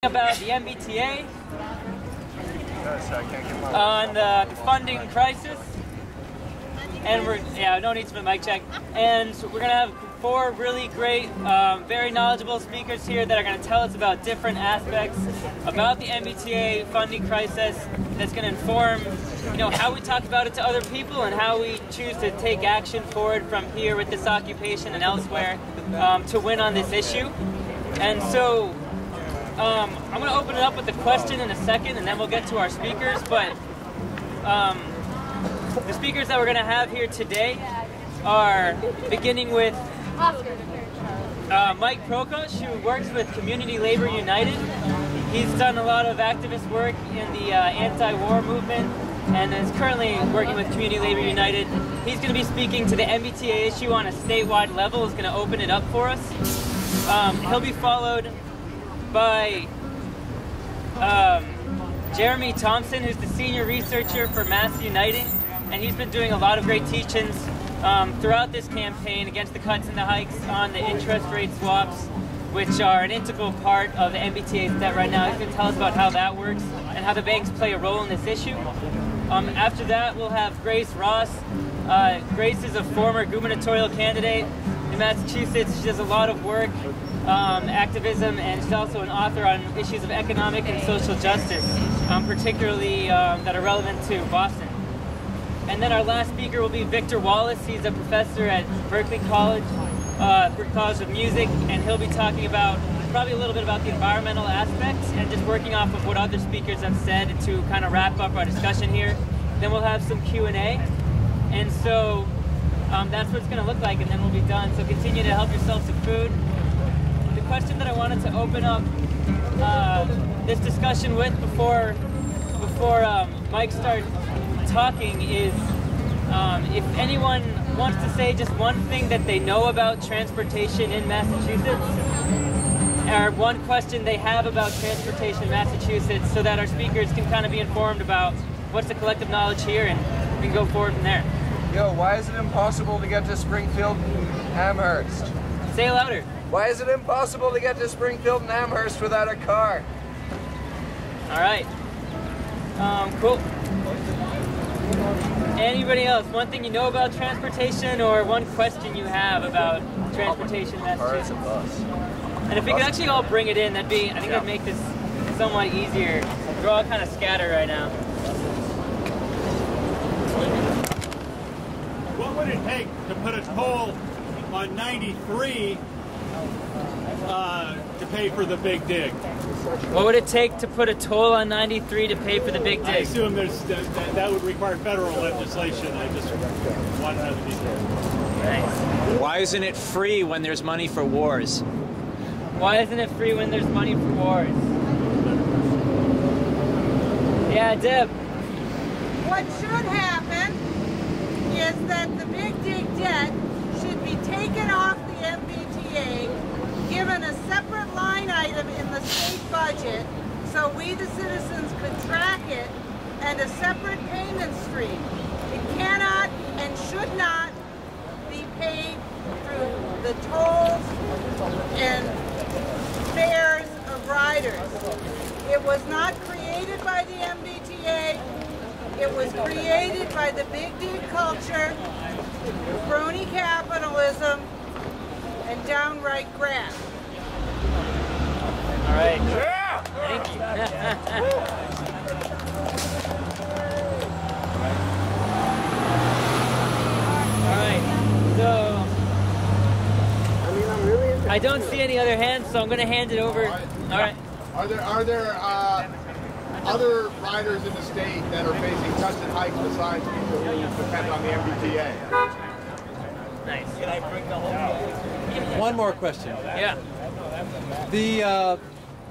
About the MBTA on the funding crisis, and no need for the mic check. And we're gonna have four really great, very knowledgeable speakers here that are gonna tell us about different aspects about the MBTA funding crisis. That's gonna inform, how we talk about it to other people and how we choose to take action forward from here with this occupation and elsewhere to win on this issue. And so. I'm going to open it up with a question in a second, and then we'll get to our speakers. But the speakers that we're going to have here today are beginning with Mike Prokosch, who works with Community Labor United. He's done a lot of activist work in the anti-war movement, and is currently working with Community Labor United. He's going to be speaking to the MBTA issue on a statewide level. He's going to open it up for us. He'll be followed by Jeremy Thompson, who's the senior researcher for MassUniting, and he's been doing a lot of great teach-ins throughout this campaign against the cuts and the hikes on the interest rate swaps, which are an integral part of the MBTA's debt right now. He's going to tell us about how that works and how the banks play a role in this issue. After that, we'll have Grace Ross. Grace is a former gubernatorial candidate in Massachusetts. She does a lot of work, activism, and she's also an author on issues of economic and social justice, particularly that are relevant to Boston. And then our last speaker will be Victor Wallis. He's a professor at Berklee College, Berklee College of Music, and he'll be talking about probably a little bit about the environmental aspects and just working off of what other speakers have said to kind of wrap up our discussion here. Then we'll have some Q&A, and so that's what it's going to look like, and then we'll be done. So continue to help yourself to food. The question that I wanted to open up this discussion with before Mike starts talking is if anyone wants to say just one thing that they know about transportation in Massachusetts, or one question they have about transportation in Massachusetts, so that our speakers can kind of be informed about what's the collective knowledge here, and we can go forward from there. Yo, why is it impossible to get to Springfield and Amherst? Say it louder. Why is it impossible to get to Springfield and Amherst without a car? All right. Cool. Anybody else? One thing you know about transportation, or one question you have about transportation in Massachusetts? And if we could actually all bring it in, I think that'd make this somewhat easier. We're all kind of scattered right now. What would it take to put a toll on 93 to pay for the big dig? What would it take to put a toll on 93 to pay for the big dig? I assume that would require federal legislation. I just want to know the details. Nice. Why isn't it free when there's money for wars? Why isn't it free when there's money for wars? Yeah, Deb. What should happen is that the big dig debt should be taken off the MBTA, given a separate line item in the state budget, so we the citizens could track it, and a separate payment stream. It cannot and should not be paid through the tolls and fares of riders. It was not created by the MBTA. It was created by the big dig culture, crony capitalism, and downright graft. All right. Yeah. Thank you. All right. So I don't see any other hands, so I'm going to hand it over. All right. Are there other riders in the state that are facing cuts and hikes besides people who depend on the MBTA? Nice. Can I bring the whole? One more question. Yeah. The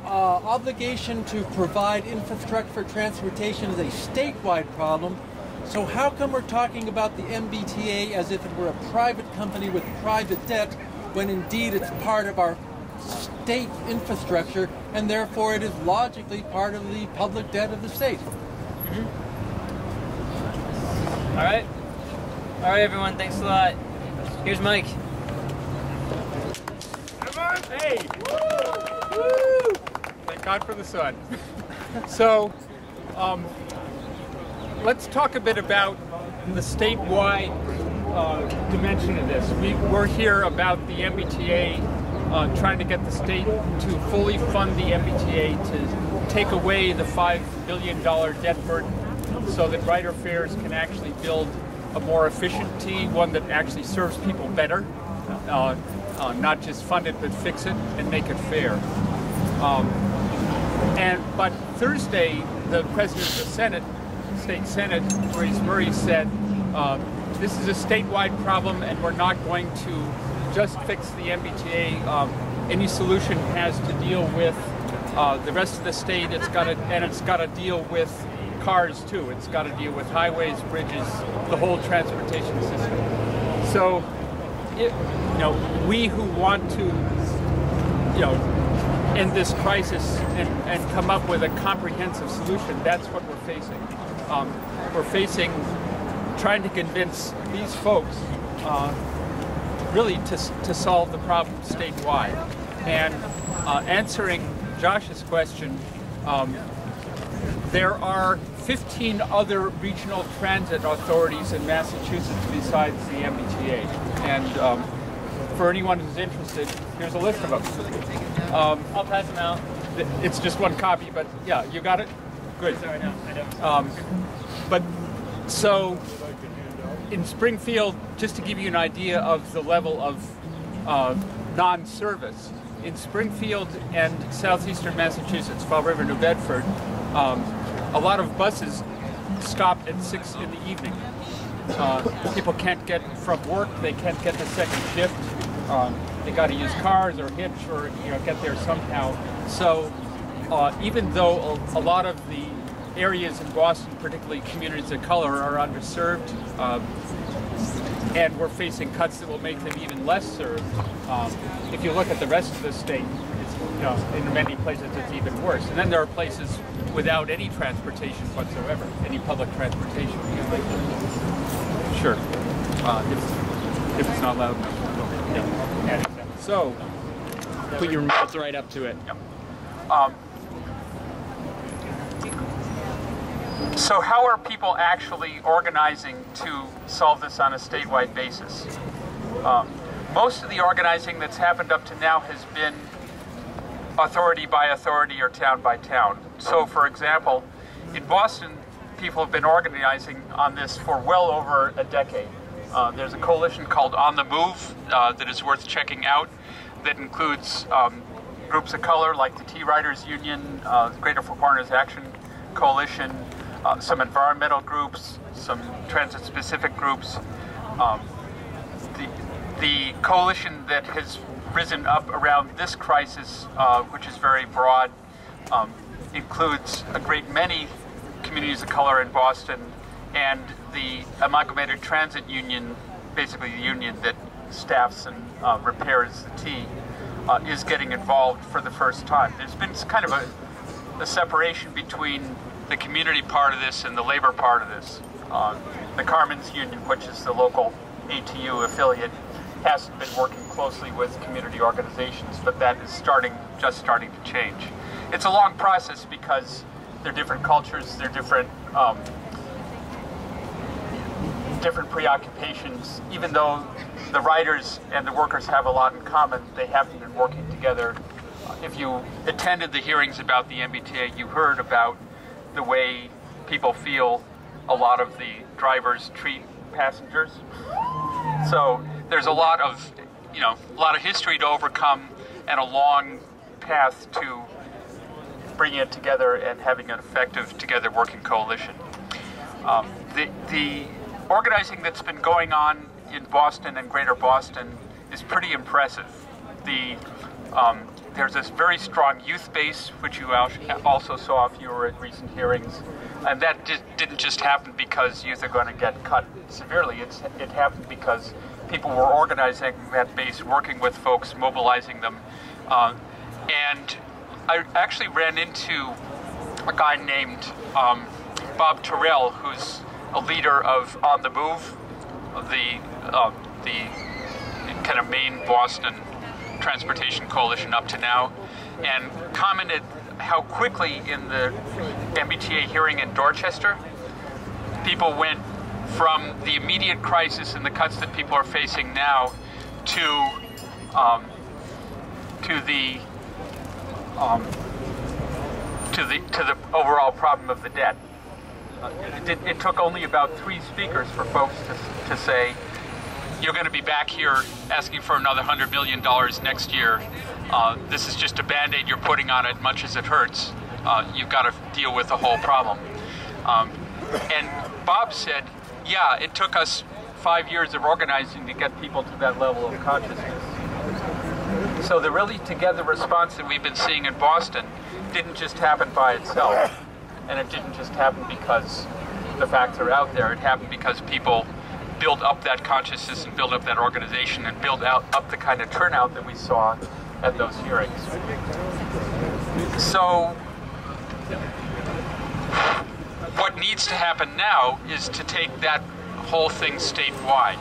obligation to provide infrastructure for transportation is a statewide problem. So how come we're talking about the MBTA as if it were a private company with private debt, when indeed it's part of our state infrastructure, and therefore it is logically part of the public debt of the state? Mm-hmm. All right. All right, everyone. Thanks a lot. Here's Mike. Hey! Woo! thank God for the sun. So, let's talk a bit about the statewide dimension of this. We're here about the MBTA trying to get the state to fully fund the MBTA to take away the $5 billion debt burden so that rider fares can actually build a more efficient T, one that actually serves people better, not just fund it but fix it and make it fair. But Thursday, the president of the Senate, State Senate, Grace Murray, said this is a statewide problem and we're not going to just fix the MBTA. Any solution has to deal with the rest of the state. It's got to deal with cars too. It's got to deal with highways, bridges, the whole transportation system. So, we who want to, end this crisis and come up with a comprehensive solution, that's what we're facing. We're facing trying to convince these folks really to solve the problem statewide. And answering Josh's question, there are 15 other regional transit authorities in Massachusetts besides the MBTA. And for anyone who's interested, here's a list of them. I'll pass them out. It's just one copy, but yeah, you got it? Good. Sorry, no, I don't. But so in Springfield, just to give you an idea of the level of non-service, in Springfield and southeastern Massachusetts, Fall River, New Bedford, a lot of buses stop at 6 in the evening. People can't get from work, they can't get the second shift. They got to use cars or hitch or get there somehow. So even though a lot of the areas in Boston, particularly communities of color, are underserved, and we're facing cuts that will make them even less served. If you look at the rest of the state, it's, in many places it's even worse. And then there are places without any transportation whatsoever, any public transportation. Sure, if it's not loud enough. Yeah. So, Put your mouth right up to it. So how are people actually organizing to solve this on a statewide basis? Most of the organizing that's happened up to now has been authority by authority or town by town. So for example, in Boston, people have been organizing on this for well over a decade. There's a coalition called On the Move that is worth checking out that includes groups of color like the T-Riders Union, the Greater Four Corners Action Coalition, some environmental groups, some transit-specific groups. The coalition that has risen up around this crisis, which is very broad, includes a great many communities of color in Boston, and the Amalgamated Transit Union, basically the union that staffs and repairs the T, is getting involved for the first time. There's been kind of a separation between the community part of this and the labor part of this. The Carmen's Union, which is the local ATU affiliate, hasn't been working closely with community organizations, but that is just starting to change. It's a long process because they're different cultures, they're different preoccupations. Even though the riders and the workers have a lot in common, they haven't been working together. If you attended the hearings about the MBTA, you heard about the way people feel a lot of the drivers treat passengers. So there's a lot of history to overcome and a long path to bringing it together and having an effective together working coalition. The organizing that's been going on in Boston and Greater Boston is pretty impressive. There's this very strong youth base, which you also saw if you were at recent hearings, and that didn't just happen because youth are going to get cut severely. It happened because people were organizing that base, working with folks, mobilizing them, and I actually ran into a guy named Bob Terrell, who's a leader of On the Move, the kind of main Boston transportation coalition up to now, and commented how quickly in the MBTA hearing in Dorchester, people went from the immediate crisis and the cuts that people are facing now to the overall problem of the debt. It took only about 3 speakers for folks to say, you're going to be back here asking for another $100 million next year. This is just a Band-Aid you're putting on it, much as it hurts. You've got to deal with the whole problem. And Bob said, yeah, it took us 5 years of organizing to get people to that level of consciousness. So the really together response that we've been seeing in Boston didn't just happen by itself. And it didn't just happen because the facts are out there. It happened because people build up that consciousness and build up that organization and build up the kind of turnout that we saw at those hearings. So what needs to happen now is to take that whole thing statewide.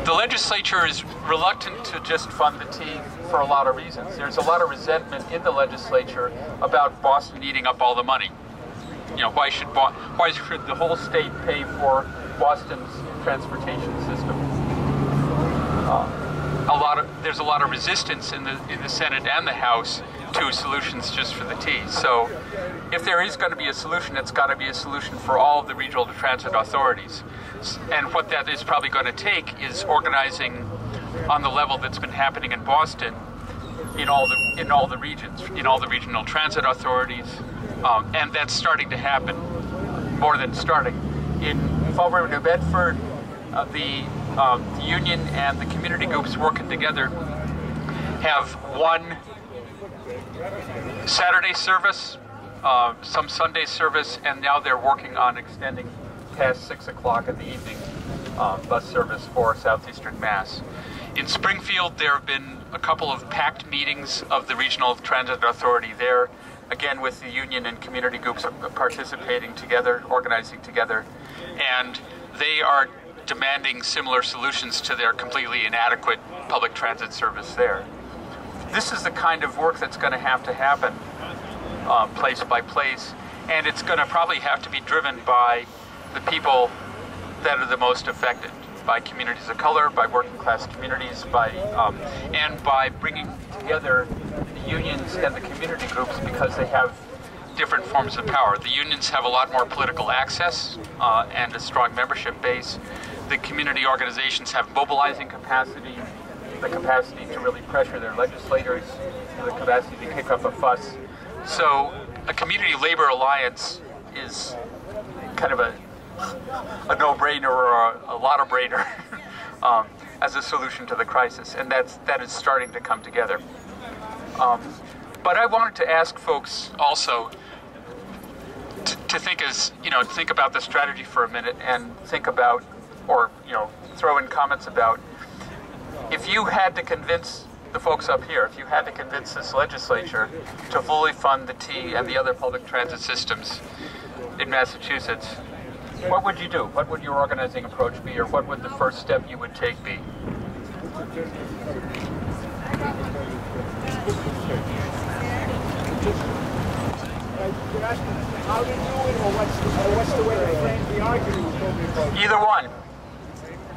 The legislature is reluctant to just fund the T for a lot of reasons. There's a lot of resentment in the legislature about Boston eating up all the money. You know, why should the whole state pay for Boston's transportation system? There's a lot of resistance in the Senate and the House to solutions just for the T. So if there is going to be a solution, it's got to be a solution for all of the regional transit authorities. And what that is probably going to take is organizing on the level that's been happening in Boston in all the regions, in all the regional transit authorities, and that's starting to happen, more than starting. In Fall River, New Bedford, the union and the community groups working together have one Saturday service, some Sunday service, and now they're working on extending past 6 o'clock in the evening bus service for Southeastern Mass. In Springfield, there have been a couple of packed meetings of the Regional Transit Authority there, again with the union and community groups participating together, organizing together, and they are demanding similar solutions to their completely inadequate public transit service there. This is the kind of work that's going to happen place by place, and it's going to probably have to be driven by the people that are the most affected, by communities of color, by working class communities, and by bringing together the unions and the community groups, because they have different forms of power. The unions have a lot more political access and a strong membership base. The community organizations have mobilizing capacity, the capacity to really pressure their legislators, the capacity to kick up a fuss. So a community labor alliance is kind of a no-brainer or a lot of brainer as a solution to the crisis, and that is starting to come together. But I wanted to ask folks also to think about the strategy for a minute and think about, or throw in comments about, if you had to convince the folks up here, if you had to convince this legislature to fully fund the T and the other public transit systems in Massachusetts, what would you do? What would your organizing approach be, or what would the first step you would take be? How do you do it, or what's the way to frame the argument? Either one.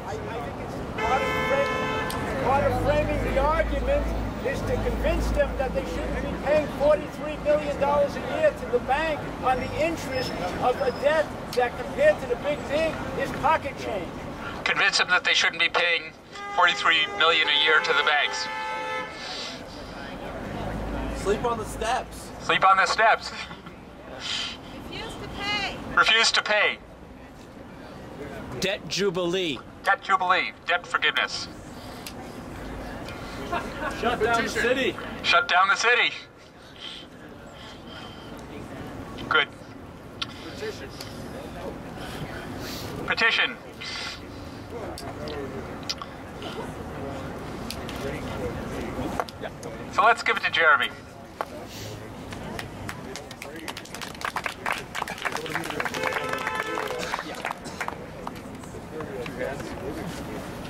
I think it's part of framing the argument is to convince them that they shouldn't be paying $43 million a year to the bank on the interest of a debt that, compared to the big thing, is pocket change. Convince them that they shouldn't be paying $43 million a year to the banks. Sleep on the steps. Sleep on the steps. Refuse to pay. Refuse to pay. Debt jubilee. Debt jubilee. Debt forgiveness. Shut down the city. Shut down the city. Good. Petition. Petition. So let's give it to Jeremy.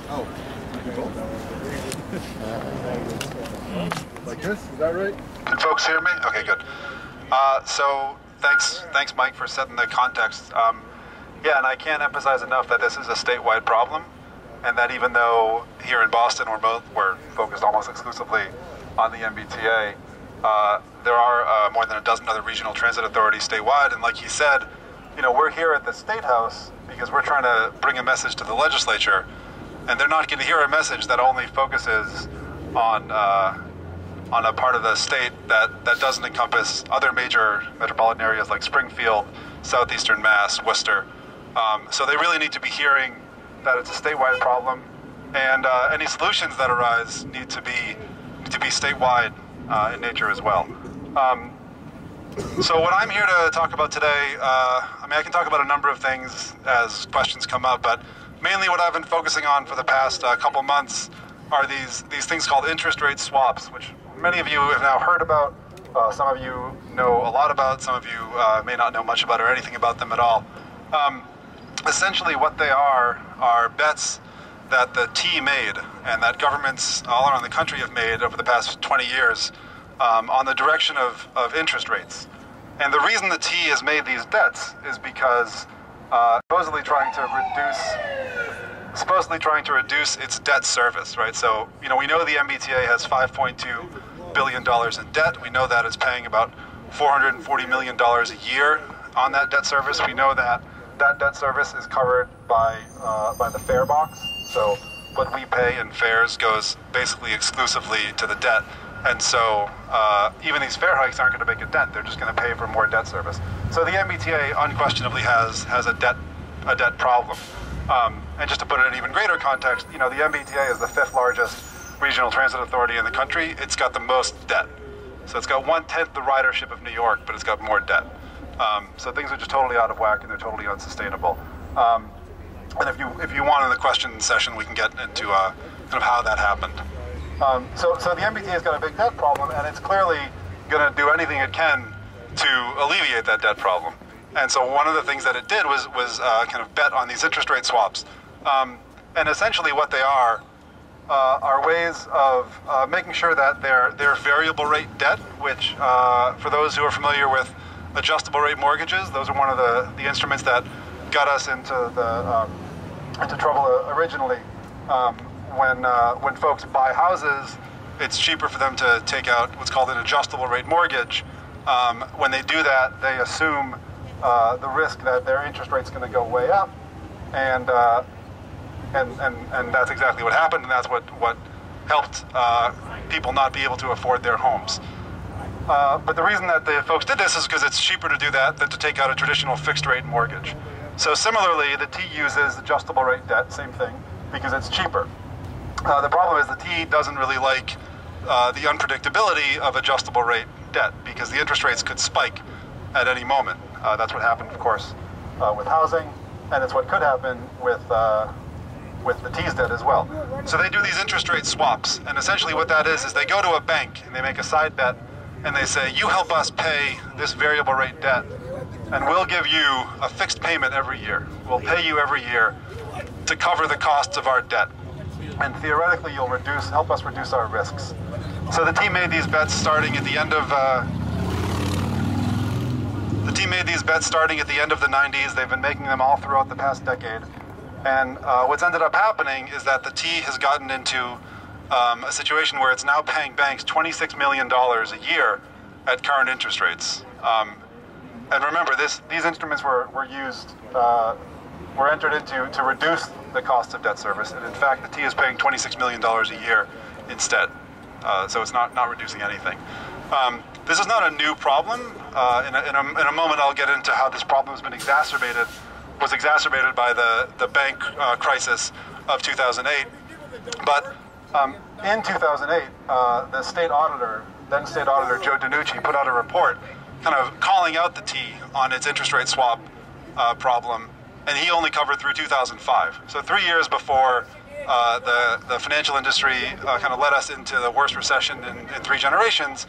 Oh. Like this? Is that right? Folks folks hear me? Okay, good. So thanks, Mike, for setting the context. Yeah, and I can't emphasize enough that this is a statewide problem, and that even though here in Boston we're focused almost exclusively on the MBTA, there are more than a dozen other regional transit authorities statewide, and like he said, you know, we're here at the State House because we're trying to bring a message to the legislature, and they're not going to hear a message that only focuses on a part of the state that doesn't encompass other major metropolitan areas like Springfield, southeastern Mass, Worcester. So they really need to be hearing that it's a statewide problem, and any solutions that arise need to be statewide in nature as well. So what I'm here to talk about today, I mean, I can talk about a number of things as questions come up, but mainly what I've been focusing on for the past couple months are these things called interest rate swaps, which many of you have now heard about. Some of you know a lot about, some of you may not know much about or anything about them at all. Essentially what they are bets that the T made and that governments all around the country have made over the past 20 years on the direction of interest rates. And the reason the T has made these bets is because supposedly trying to reduce its debt service, right? So, you know, we know the MBTA has $5.2 billion in debt. We know that it's paying about $440 million a year on that debt service. We know that that debt service is covered by the fare box. So what we pay in fares goes basically exclusively to the debt. And so even these fare hikes aren't going to make a dent. They're just going to pay for more debt service. So the MBTA unquestionably has a debt problem. And just to put it in even greater context, you know, the MBTA is the 5th largest regional transit authority in the country. It's got the most debt. So it's got 1/10 the ridership of New York, but it's got more debt. So things are just totally out of whack and they're totally unsustainable. And if you want in the question session, we can get into kind of how that happened. So the MBTA has got a big debt problem, and it's clearly going to do anything it can to alleviate that debt problem. And so one of the things that it did was kind of bet on these interest rate swaps. And essentially what they are ways of making sure that their variable rate debt, which for those who are familiar with adjustable rate mortgages, those are one of the instruments that got us into trouble originally. When folks buy houses, it's cheaper for them to take out what's called an adjustable rate mortgage. When they do that, they assume the risk that their interest rate's going to go way up, and that's exactly what happened, and that's what helped people not be able to afford their homes. But the reason that the folks did this is because it's cheaper to do that than to take out a traditional fixed rate mortgage. So similarly, the T uses adjustable rate debt, same thing, because it's cheaper. The problem is the T doesn't really like the unpredictability of adjustable rate debt because the interest rates could spike at any moment. That's what happened, of course, with housing, and it's what could happen with the T's debt as well. So they do these interest rate swaps, and essentially what that is they go to a bank and they make a side bet, and they say, you help us pay this variable rate debt, and we'll give you a fixed payment every year. We'll pay you every year to cover the costs of our debt. And theoretically, you'll help us reduce our risks. So the team made these bets starting at the end of the 90s. They've been making them all throughout the past decade. And what's ended up happening is that the T has gotten into a situation where it's now paying banks $26 million a year at current interest rates. And remember, these instruments were entered into to reduce the cost of debt service, and in fact, the T is paying $26 million a year instead. So it's not reducing anything. This is not a new problem. In a moment, I'll get into how this problem has been exacerbated by the bank crisis of 2008. But in 2008, the then state auditor Joe DiNucci put out a report kind of calling out the T on its interest rate swap problem, and he only covered through 2005. So 3 years before the financial industry kind of led us into the worst recession in 3 generations,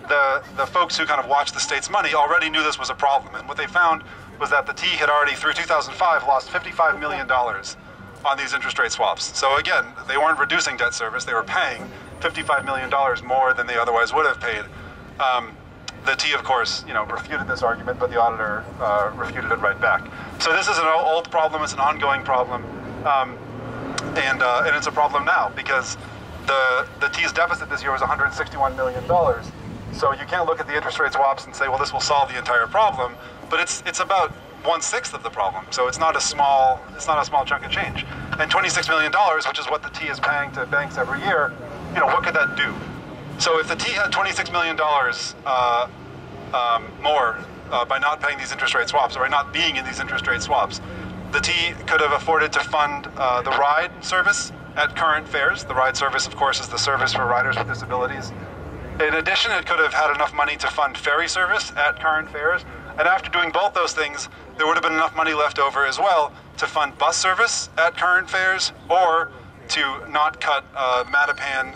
the folks who kind of watched the state's money already knew this was a problem. And what they found was that the T had already, through 2005, lost $55 million on these interest rate swaps. So again, they weren't reducing debt service, they were paying $55 million more than they otherwise would have paid. The T, of course, refuted this argument, but the auditor refuted it right back. So this is an old problem. It's an ongoing problem, and it's a problem now because the T's deficit this year was $161 million. So you can't look at the interest rate swaps and say, well, this will solve the entire problem. But it's about 1/6 of the problem. So it's not a small chunk of change. And $26 million, which is what the T is paying to banks every year, what could that do? So if the T had $26 million more by not paying these interest rate swaps, or by not being in these interest rate swaps, the T could have afforded to fund the ride service at current fares. The ride service, of course, is the service for riders with disabilities. In addition, it could have had enough money to fund ferry service at current fares. And after doing both those things, there would have been enough money left over as well to fund bus service at current fares, or to not cut Mattapan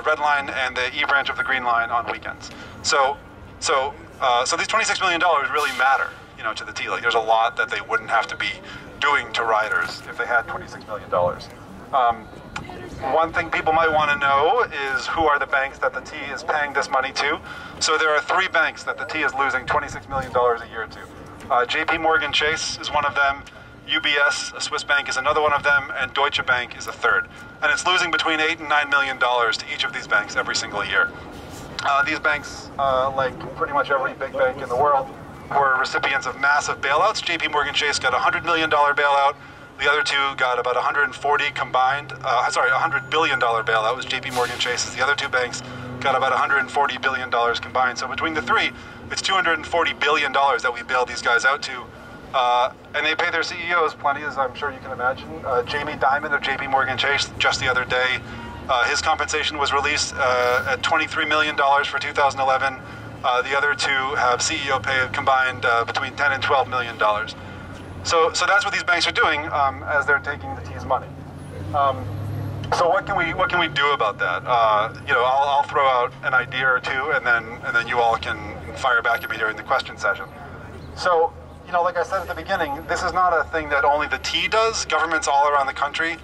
Red Line and the E branch of the Green Line on weekends. So these $26 million really matter, to the T. Like, there's a lot that they wouldn't have to be doing to riders if they had $26 million. One thing people might want to know is who are the banks that the T is paying this money to. So there are 3 banks that the T is losing $26 million a year to. JP Morgan Chase is one of them, UBS, a Swiss bank, is another one of them, and Deutsche Bank is a third. And it's losing between $8 and $9 million to each of these banks every single year. These banks, like pretty much every big bank in the world, were recipients of massive bailouts. JP Morgan Chase got a $100 million bailout. The other two got about 140 combined, $100 billion bailout was JP Morgan Chase's. The other 2 banks got about $140 billion combined. So between the 3, it's $240 billion that we bailed these guys out to. And they pay their CEOs plenty, as I'm sure you can imagine. Jamie Dimon of JP Morgan Chase, just the other day, his compensation was released at $23 million for 2011. The other 2 have CEO pay combined between $10 and $12 million. So that's what these banks are doing as they're taking the T's money. So what can we do about that? I'll throw out an idea or 2, and then you all can fire back at me during the question session. So like I said at the beginning, this is not a thing that only the T does. Governments all around the country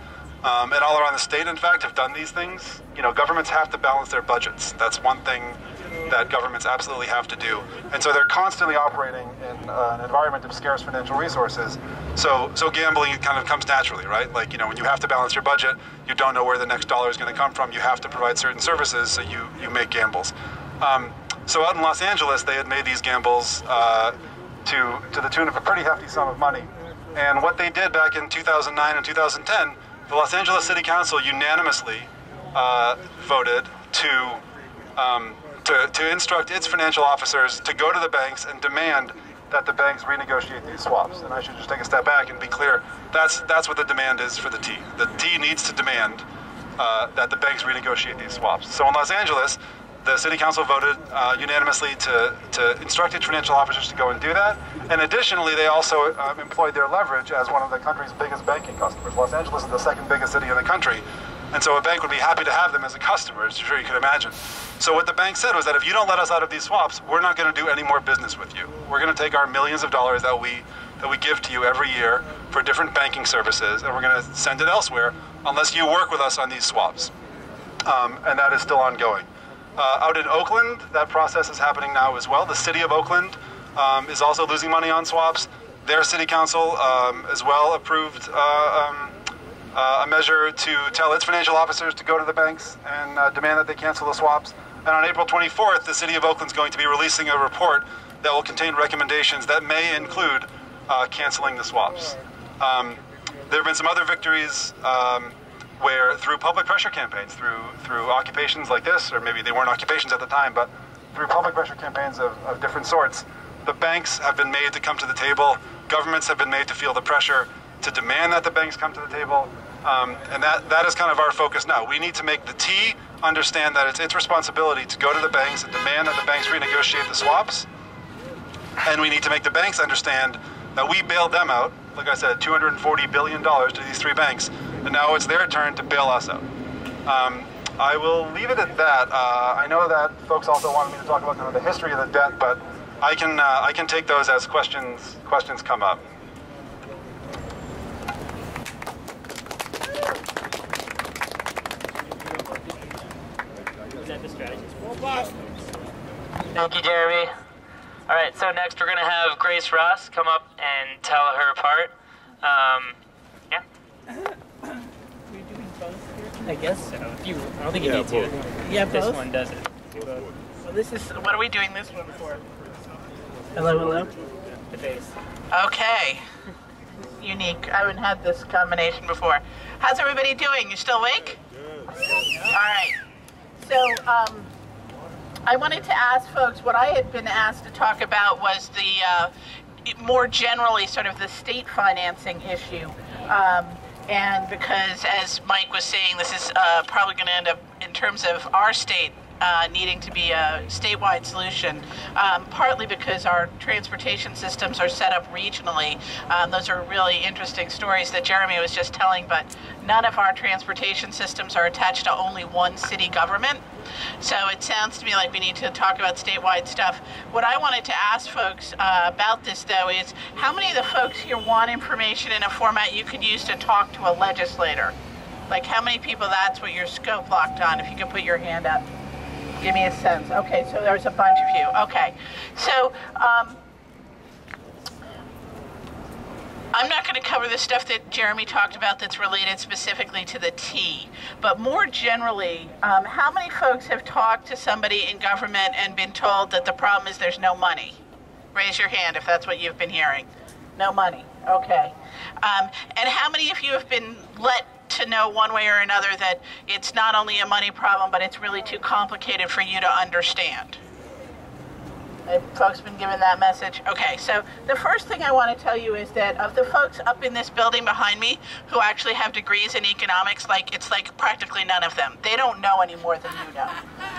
and all around the state, in fact, have done these things. Governments have to balance their budgets. That's one thing that governments absolutely have to do. And so they're constantly operating in an environment of scarce financial resources. So gambling kind of comes naturally, right? Like, when you have to balance your budget, you don't know where the next dollar is going to come from. You have to provide certain services, so you make gambles. So out in Los Angeles, they had made these gambles to the tune of a pretty hefty sum of money. And what they did back in 2009 and 2010, the Los Angeles City Council unanimously voted to instruct its financial officers to go to the banks and demand that the banks renegotiate these swaps. And I should just take a step back and be clear, that's what the demand is for the T. The T needs to demand that the banks renegotiate these swaps. So in Los Angeles, the City Council voted unanimously to instruct its financial officers to go and do that. And additionally, they also employed their leverage as one of the country's biggest banking customers. Los Angeles is the 2nd biggest city in the country. And so a bank would be happy to have them as a customer, as I'm sure you can imagine. So what the bank said was that if you don't let us out of these swaps, we're not going to do any more business with you. We're going to take our millions of dollars that we give to you every year for different banking services, and we're going to send it elsewhere unless you work with us on these swaps. And that is still ongoing. Out in Oakland, that process is happening now as well. The city of Oakland is also losing money on swaps. Their city council as well approved a measure to tell its financial officers to go to the banks and demand that they cancel the swaps. And on April 24th, the city of Oakland is going to be releasing a report that will contain recommendations that may include canceling the swaps. There have been some other victories where through public pressure campaigns, through occupations like this, or maybe they weren't occupations at the time, but through public pressure campaigns of different sorts, the banks have been made to come to the table, governments have been made to feel the pressure to demand that the banks come to the table, and that is kind of our focus now. We need to make the T understand that it's its responsibility to go to the banks and demand that the banks renegotiate the swaps, and we need to make the banks understand that we bailed them out, like I said, $240 billion to these 3 banks, and now it's their turn to bail us out. I will leave it at that. I know that folks also wanted me to talk about kind of the history of the debt, but I can take those as questions come up. Is that the strategy? Well, Bob, Thank you, Jeremy. All right, so next we're going to have Grace Ross come up and tell her part. Yeah. I guess so. I don't think you need to. Yeah, this both? one does it. Well, this is, what are we doing this one for? Hello, hello. The bass. Okay. Unique. I haven't had this combination before. How's everybody doing? You still awake? All right. So, I wanted to ask folks, what I had been asked to talk about was the, more generally, sort of the state financing issue. And because, as Mike was saying, this is probably going to end up, in terms of our state, needing to be a statewide solution, partly because our transportation systems are set up regionally. Those are really interesting stories that Jeremy was just telling, but none of our transportation systems are attached to only one city government. So it sounds to me like we need to talk about statewide stuff. What I wanted to ask folks about this, though, is how many of the folks here want information in a format you could use to talk to a legislator? Like, how many people that's what your scope locked on? If you could put your hand up. Give me a sense. Okay, so there's a bunch of you. Okay, so I'm not going to cover the stuff that Jeremy talked about that's related specifically to the T, but more generally, how many folks have talked to somebody in government and been told that the problem is there's no money? Raise your hand if that's what you've been hearing. No money. Okay. And how many of you have been let to know one way or another that it's not only a money problem, but it's really too complicated for you to understand? Have folks been given that message? Okay, so the first thing I want to tell you is that of the folks up in this building behind me who actually have degrees in economics, it's like practically none of them. They don't know any more than you know,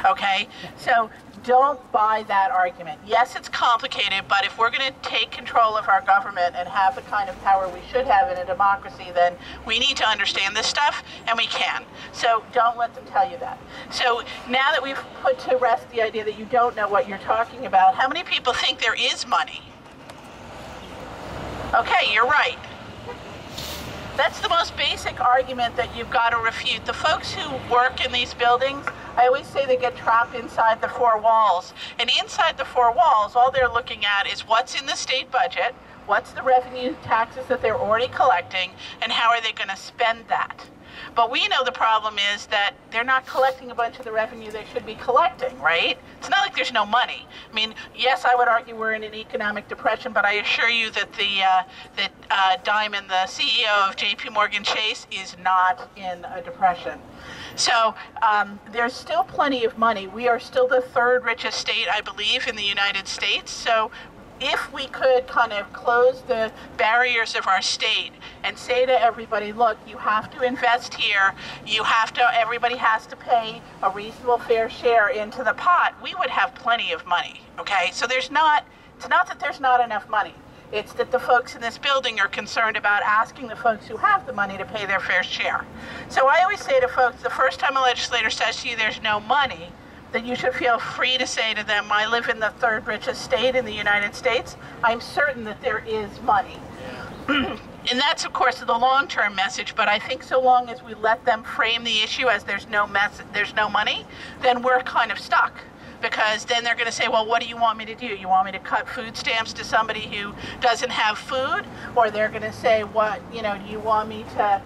okay? So don't buy that argument. Yes, it's complicated, but if we're going to take control of our government and have the kind of power we should have in a democracy, then we need to understand this stuff, and we can. So don't let them tell you that. So now that we've put to rest the idea that you don't know what you're talking about, how many people think there is money? Okay, you're right. That's the most basic argument that you've got to refute. The folks who work in these buildings, I always say they get trapped inside the four walls. And inside the four walls, all they're looking at is what's in the state budget, what's the revenue taxes that they're already collecting, and how are they going to spend that. But we know the problem is that they're not collecting a bunch of the revenue they should be collecting, right? It's not like there's no money. I mean, yes, I would argue we're in an economic depression, but I assure you that Diamond, the CEO of JP Morgan Chase, is not in a depression. So there's still plenty of money. We are still the third richest state, I believe, in the United States. So if we could kind of close the barriers of our state and say to everybody, look, you have to invest here, everybody has to pay a reasonable fair share into the pot, we would have plenty of money, okay? So it's not that there's not enough money. It's that the folks in this building are concerned about asking the folks who have the money to pay their fair share. So I always say to folks, the first time a legislator says to you there's no money, that you should feel free to say to them, I live in the third richest state in the United States. I'm certain that there is money. And that's, of course, the long-term message, but I think so long as we let them frame the issue as there's no money, then we're kind of stuck. Because then they're going to say, well, what do you want me to do? You want me to cut food stamps to somebody who doesn't have food? Or they're going to say, do you want me to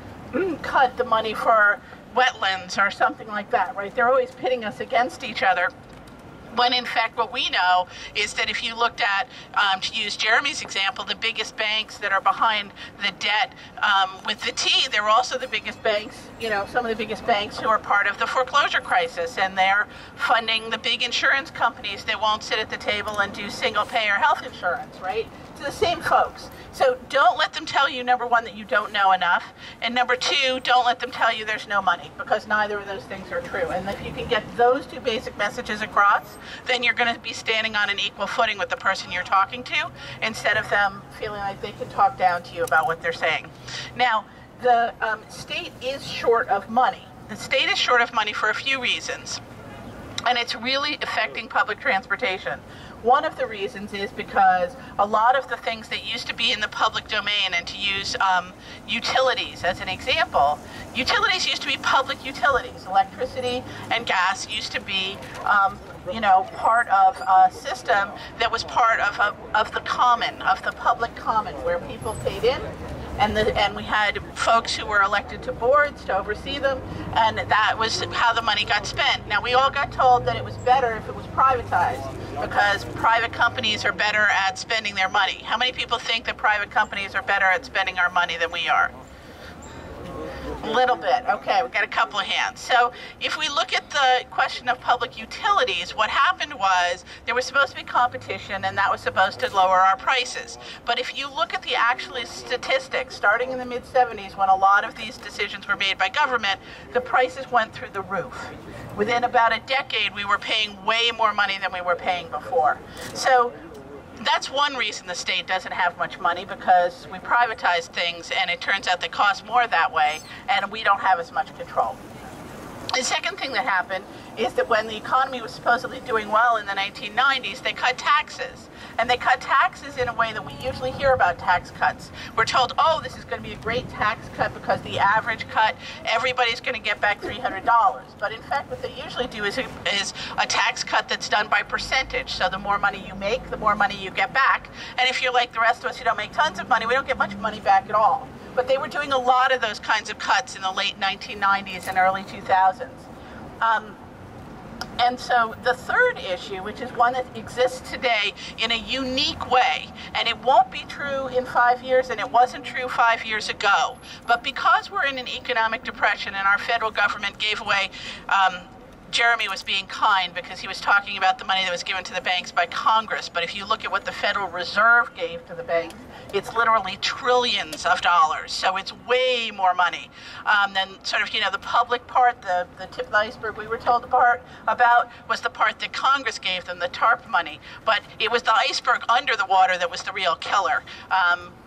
cut the money for wetlands or something like that, right? They're always pitting us against each other. When in fact what we know is that if you looked at, to use Jeremy's example, the biggest banks that are behind the debt with the T, they're also the biggest banks, some of the biggest banks who are part of the foreclosure crisis, and they're funding the big insurance companies that won't sit at the table and do single payer health insurance, right? It's the same folks. So don't let them tell you, number one, that you don't know enough, and number two, don't let them tell you there's no money, because neither of those things are true. And if you can get those two basic messages across, then you're going to be standing on an equal footing with the person you're talking to, instead of them feeling like they can talk down to you about what they're saying. Now, the state is short of money. The state is short of money for a few reasons, and it's really affecting public transportation. One of the reasons is because a lot of the things that used to be in the public domain, and to use utilities as an example, utilities used to be public utilities. Electricity and gas used to be part of a system that was part of the common, of the public common, where people paid in, and we had folks who were elected to boards to oversee them, and that was how the money got spent. Now, we all got told that it was better if it was privatized, because private companies are better at spending their money. How many people think that private companies are better at spending our money than we are? A little bit. Okay, we've got a couple of hands. So if we look at the question of public utilities, what happened was there was supposed to be competition, and that was supposed to lower our prices. But if you look at the actual statistics, starting in the mid-70s, when a lot of these decisions were made by government, the prices went through the roof. Within about a decade, we were paying way more money than we were paying before. So that's one reason the state doesn't have much money, because we privatize things and it turns out they cost more that way, and we don't have as much control. The second thing that happened is that when the economy was supposedly doing well in the 1990s, they cut taxes. And they cut taxes in a way that we usually hear about tax cuts. We're told, oh, this is going to be a great tax cut because the average cut, everybody's going to get back $300. But in fact, what they usually do is a tax cut that's done by percentage. So the more money you make, the more money you get back. And if you're like the rest of us who don't make tons of money, we don't get much money back at all. But they were doing a lot of those kinds of cuts in the late 1990s and early 2000s. And so the third issue, which is one that exists today in a unique way, and it won't be true in 5 years, and it wasn't true 5 years ago, but because we're in an economic depression and our federal government gave away, Jeremy was being kind because he was talking about the money that was given to the banks by Congress, but if you look at what the Federal Reserve gave to the banks, it's literally trillions of dollars, so it's way more money than sort of, the public part, the tip of the iceberg we were told about was the part that Congress gave them, the TARP money, but it was the iceberg under the water that was the real killer.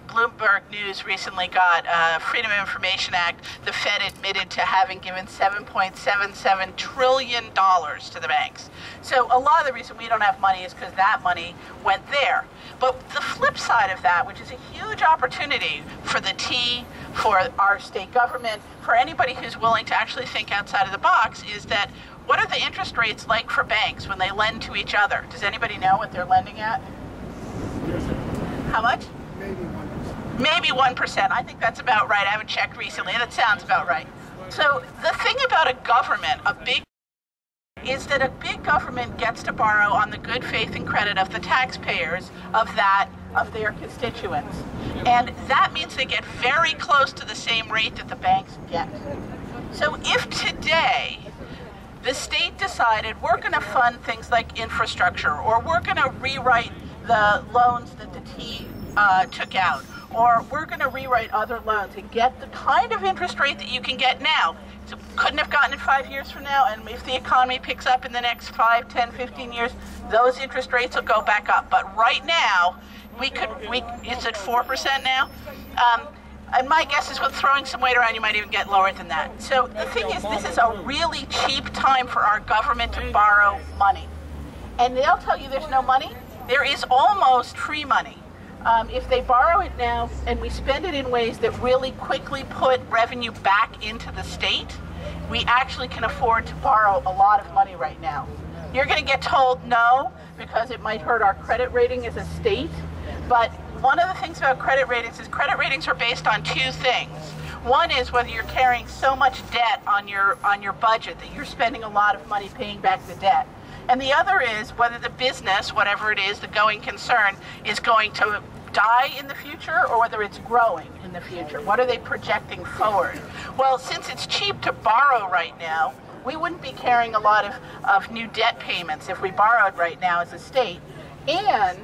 Bloomberg News recently got Freedom of Information Act. The Fed admitted to having given $7.77 trillion to the banks. So a lot of the reason we don't have money is because that money went there. But the flip side of that, which is a huge opportunity for the T, for our state government, for anybody who's willing to actually think outside of the box, is that what are the interest rates like for banks when they lend to each other? Does anybody know what they're lending at? How much? Maybe 1%. I think that's about right. I haven't checked recently. That sounds about right. So the thing about a government, is that a big government gets to borrow on the good faith and credit of the taxpayers of their constituents. And that means they get very close to the same rate that the banks get. So if today the state decided we're going to fund things like infrastructure, or we're going to rewrite the loans that the T took out, or we're going to rewrite other loans and get the kind of interest rate that you can get now. So couldn't have gotten it 5 years from now, and if the economy picks up in the next 5, 10, 15 years, those interest rates will go back up. But right now, it's at 4% now. And my guess is with throwing some weight around, you might even get lower than that. So the thing is, this is a really cheap time for our government to borrow money. And they'll tell you there's no money. There is almost free money. If they borrow it now and we spend it in ways that really quickly put revenue back into the state, we actually can afford to borrow a lot of money right now. You're going to get told no because it might hurt our credit rating as a state. But one of the things about credit ratings is credit ratings are based on two things. One is whether you're carrying so much debt on your budget that you're spending a lot of money paying back the debt. And the other is whether the business, whatever it is, the going concern, is going to die in the future or whether it's growing in the future. What are they projecting forward? Well, since it's cheap to borrow right now, we wouldn't be carrying a lot of new debt payments if we borrowed right now as a state. And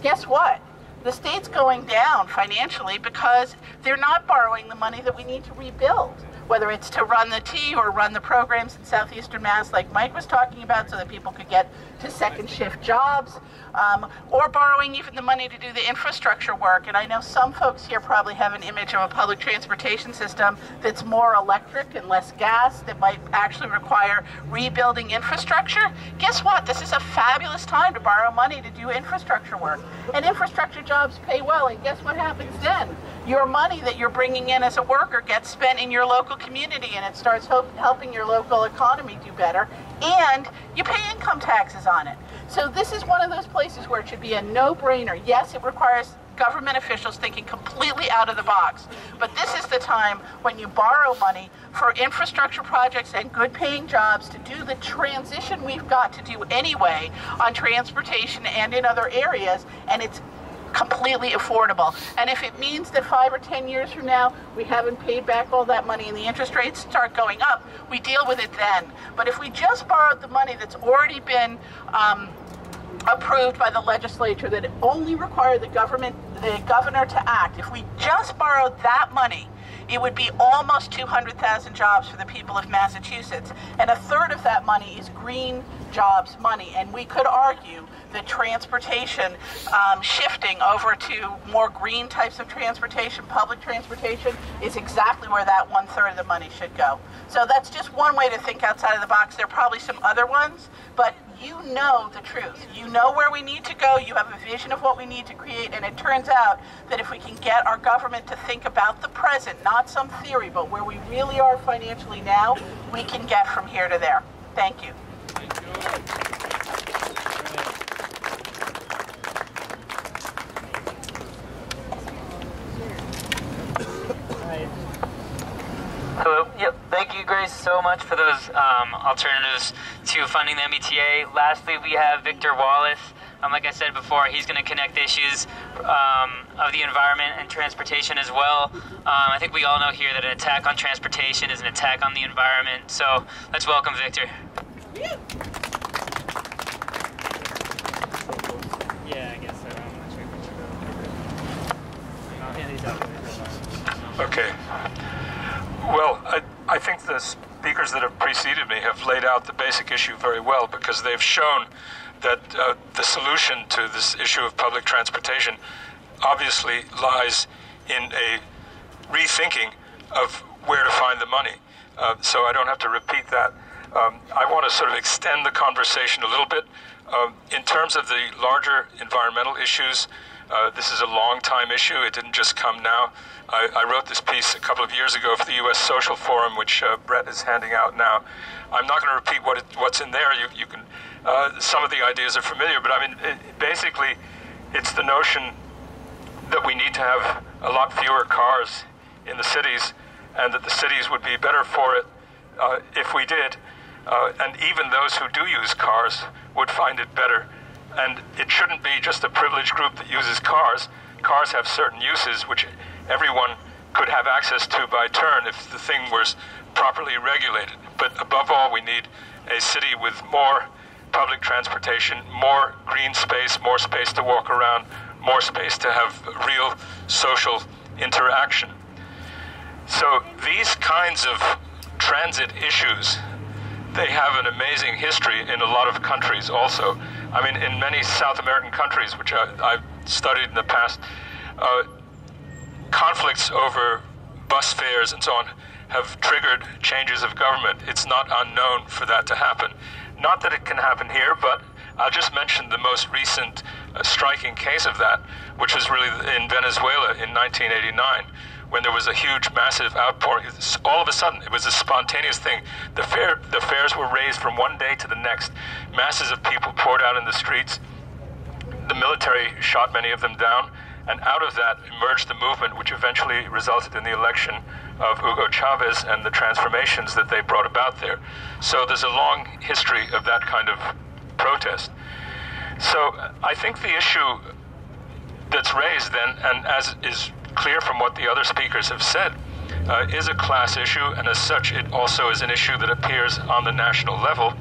guess what? The state's going down financially because they're not borrowing the money that we need to rebuild. whether it's to run the T or run the programs in Southeastern Mass like Mike was talking about so that people could get to second shift jobs, or borrowing even the money to do the infrastructure work. And I know some folks here probably have an image of a public transportation system that's more electric and less gas, that might actually require rebuilding infrastructure. Guess what? This is a fabulous time to borrow money to do infrastructure work. And infrastructure jobs pay well, and guess what happens then? Your money that you're bringing in as a worker gets spent in your local community, and it starts helping your local economy do better, and you pay income taxes on it. So this is one of those places where it should be a no-brainer. Yes, it requires government officials thinking completely out of the box, but this is the time when you borrow money for infrastructure projects and good-paying jobs to do the transition we've got to do anyway on transportation and in other areas, and it's completely affordable. And if it means that 5 or 10 years from now we haven't paid back all that money and the interest rates start going up, we deal with it then. But if we just borrowed the money that's already been approved by the legislature, that it only required the governor to act, if we just borrowed that money, it would be almost 200,000 jobs for the people of Massachusetts. And a third of that money is green jobs money. And we could argue that transportation, shifting over to more green types of transportation, public transportation, is exactly where that 1/3 of the money should go. So that's just one way to think outside of the box. There are probably some other ones, but you know the truth. You know where we need to go. You have a vision of what we need to create. And it turns out that if we can get our government to think about the present, not some theory, but where we really are financially now, we can get from here to there. Thank you. Hello. Yep. Thank you, Grace, so much for those alternatives to funding the MBTA. Lastly, we have Victor Wallis. Like I said before, he's going to connect issues of the environment and transportation as well. I think we all know here that an attack on transportation is an attack on the environment. So let's welcome Victor. Yeah, I guess so. I'm not sure if I'll hand these out. Okay. Well, I think the speakers that have preceded me have laid out the basic issue very well, because they've shown that the solution to this issue of public transportation obviously lies in a rethinking of where to find the money. So I don't have to repeat that. I want to sort of extend the conversation a little bit. In terms of the larger environmental issues, this is a long-time issue. It didn't just come now. I wrote this piece a couple of years ago for the U.S. Social Forum, which Brett is handing out now. I'm not going to repeat what's in there. You can. Some of the ideas are familiar, but I mean, basically, it's the notion that we need to have a lot fewer cars in the cities, and that the cities would be better for it if we did. And even those who do use cars would find it better. And it shouldn't be just a privileged group that uses cars. Cars have certain uses which everyone could have access to by turn if the thing was properly regulated. But above all, we need a city with more public transportation, more green space, more space to walk around, more space to have real social interaction. So these kinds of transit issues, they have an amazing history in a lot of countries also. I mean, in many South American countries, which I've studied in the past, conflicts over bus fares and so on have triggered changes of government. It's not unknown for that to happen. Not that it can happen here, but I'll just mention the most recent striking case of that, which was really in Venezuela in 1989, when there was a huge, massive outpouring. All of a sudden, it was a spontaneous thing. The fares were raised from one day to the next. Masses of people poured out in the streets. The military shot many of them down, and out of that emerged the movement, which eventually resulted in the election of Hugo Chavez and the transformations that they brought about there. So there's a long history of that kind of protest. So I think the issue that's raised then, and as is clear from what the other speakers have said, is a class issue, and as such it also is an issue that appears on the national level.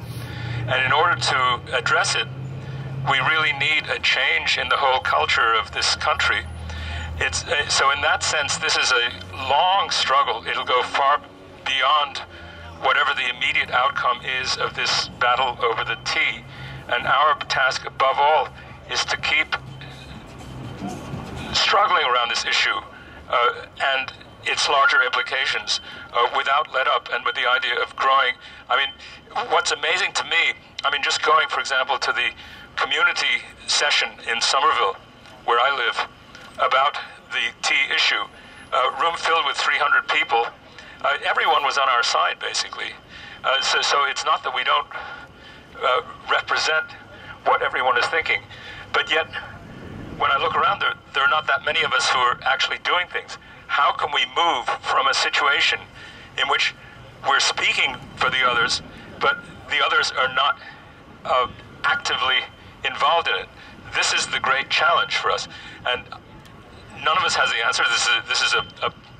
And in order to address it, we really need a change in the whole culture of this country. So in that sense, this is a long struggle. It'll go far beyond whatever the immediate outcome is of this battle over the tea. And our task above all is to keep struggling around this issue and its larger implications without let up, and with the idea of growing. I mean, what's amazing to me, I mean, just going, for example, to the community session in Somerville, where I live, about the tea issue, room filled with 300 people, everyone was on our side, basically. So it's not that we don't represent what everyone is thinking, but yet, when I look around, there are not that many of us who are actually doing things. How can we move from a situation in which we're speaking for the others, but the others are not actively involved in it? This is the great challenge for us, and none of us has the answer. This is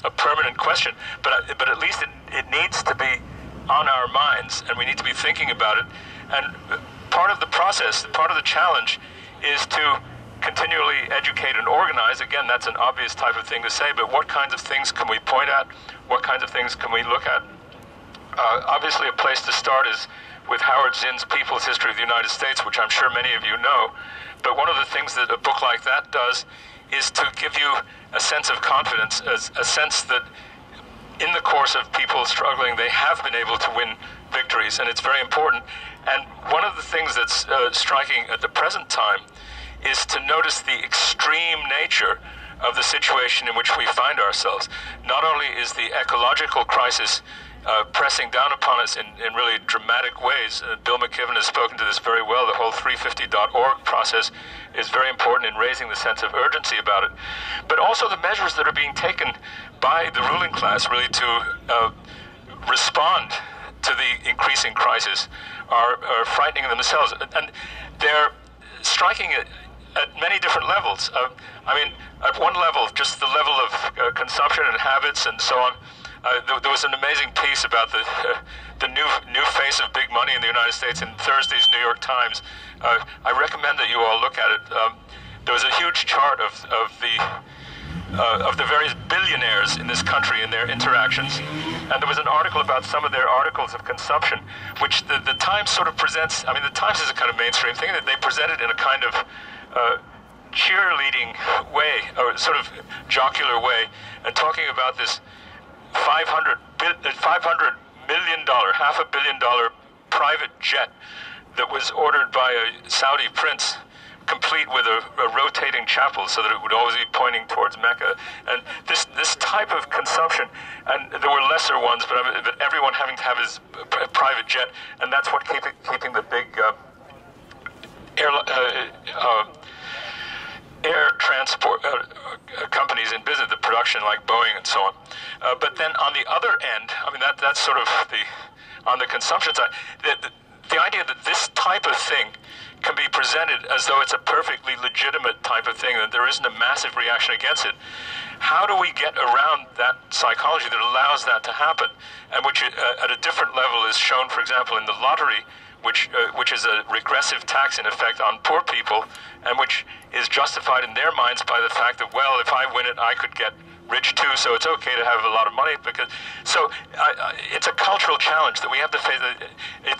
a permanent question, but at least it needs to be on our minds, and we need to be thinking about it. And part of the process, part of the challenge, is to continually educate and organize. Again, that's an obvious type of thing to say, but what kinds of things can we point at? What kinds of things can we look at? Obviously, a place to start is with Howard Zinn's People's History of the United States, which I'm sure many of you know. But one of the things that a book like that does is to give you a sense of confidence, a sense that in the course of people struggling, they have been able to win victories, and it's very important. And one of the things that's striking at the present time is to notice the extreme nature of the situation in which we find ourselves. Not only is the ecological crisis pressing down upon us in really dramatic ways. Bill McKibben has spoken to this very well. The whole 350.org process is very important in raising the sense of urgency about it. But also the measures that are being taken by the ruling class really to respond to the increasing crisis are frightening themselves. And they're striking it at many different levels. I mean, at one level, just the level of consumption and habits and so on. There was an amazing piece about the new face of big money in the United States in Thursday's New York Times. I recommend that you all look at it. There was a huge chart of the various billionaires in this country and their interactions, and there was an article about some of their articles of consumption, which the Times sort of presents. I mean, the Times is a kind of mainstream thing that they present it in a kind of cheerleading way, or sort of jocular way, and talking about this $500 million, $500 million private jet that was ordered by a Saudi prince, complete with a rotating chapel so that it would always be pointing towards Mecca. And this type of consumption, and there were lesser ones, but everyone having to have his private jet, and that's what keeping the big air transport companies in business, the production like Boeing and so on. But then on the other end, I mean, that's sort of on the consumption side, the idea that this type of thing can be presented as though it's a perfectly legitimate type of thing, that there isn't a massive reaction against it. How do we get around that psychology that allows that to happen? And which at a different level is shown, for example, in the lottery, which is a regressive tax in effect on poor people, and which is justified in their minds by the fact that, well, if I win it, I could get rich too, so it's okay to have a lot of money. So it's a cultural challenge that we have to face.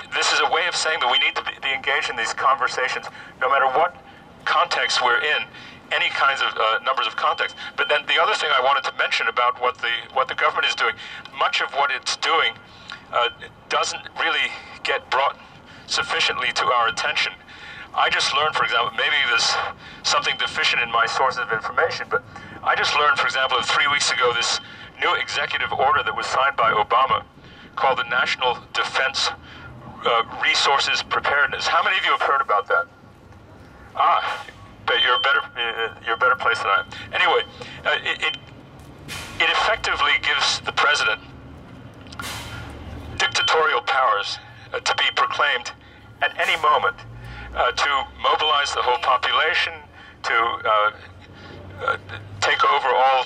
This is a way of saying that we need to be engaged in these conversations, no matter what context we're in, any kinds of numbers of contexts. But then the other thing I wanted to mention about what the government is doing, much of what it's doing doesn't really get brought sufficiently to our attention. I just learned, for example, maybe there's something deficient in my sources of information, but I just learned, for example, 3 weeks ago, this new executive order that was signed by Obama called the National Defense Resources Preparedness. How many of you have heard about that? But you're a better place than I am. Anyway, it effectively gives the president dictatorial powers to be proclaimed at any moment, to mobilize the whole population, to take over all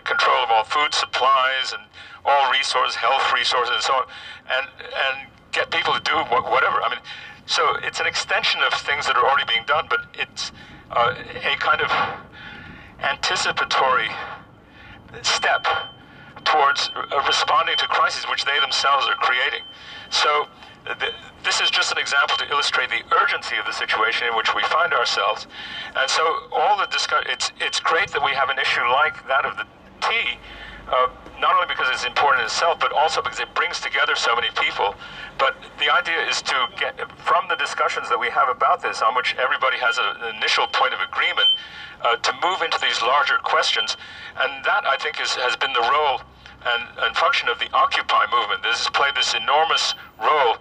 control of all food supplies and all resources, health resources, and so on, and get people to do whatever. I mean, so it's an extension of things that are already being done, but it's a kind of anticipatory step towards responding to crises which they themselves are creating. So this is just an example to illustrate the urgency of the situation in which we find ourselves. And so all the it's great that we have an issue like that of the tea, not only because it's important in itself, but also because it brings together so many people. But the idea is to get, from the discussions that we have about this, on which everybody has an initial point of agreement, to move into these larger questions. And that, I think, has been the role and function of the Occupy movement. This has played this enormous role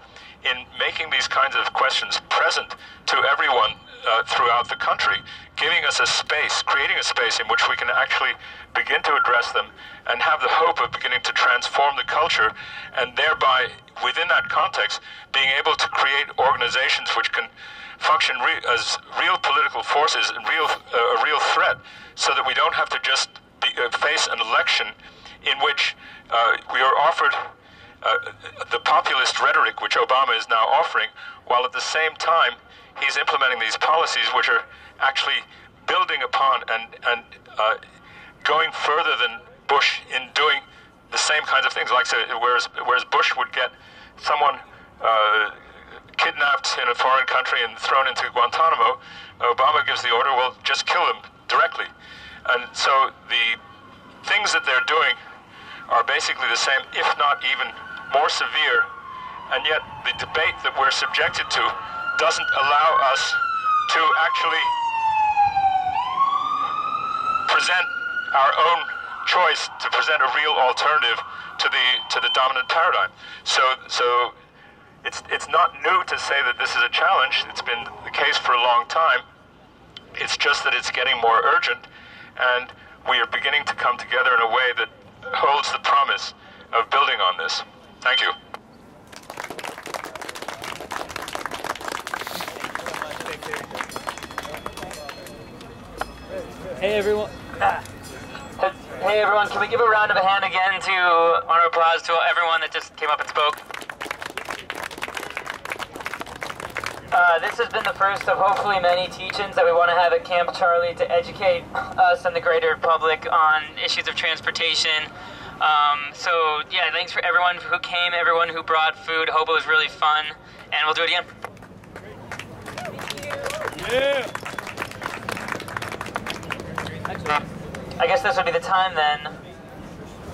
in making these kinds of questions present to everyone throughout the country, giving us a space, creating a space in which we can actually begin to address them and have the hope of beginning to transform the culture, and thereby, within that context, being able to create organizations which can function as real political forces and a real threat, so that we don't have to just face an election in which we are offered the populist rhetoric which Obama is now offering, while at the same time he's implementing these policies which are actually building upon and going further than Bush in doing the same kinds of things. Like, so, whereas Bush would get someone kidnapped in a foreign country and thrown into Guantanamo, Obama gives the order, well, just kill them directly. And so the things that they're doing are basically the same, if not even more severe, and yet the debate that we're subjected to doesn't allow us to actually present our own choice, to present a real alternative to the dominant paradigm. So it's not new to say that this is a challenge. It's been the case for a long time. It's just that it's getting more urgent, and we are beginning to come together in a way that holds the promise of building on this. Thank you. Hey everyone. Hey everyone, can we give a round of a hand again to honor applause to everyone that just came up and spoke? This has been the first of hopefully many teach-ins that we want to have at Camp Charlie to educate us and the greater public on issues of transportation. So yeah, thanks for everyone who came, everyone who brought food. Hope it was really fun, and we'll do it again. Yeah. I guess this would be the time then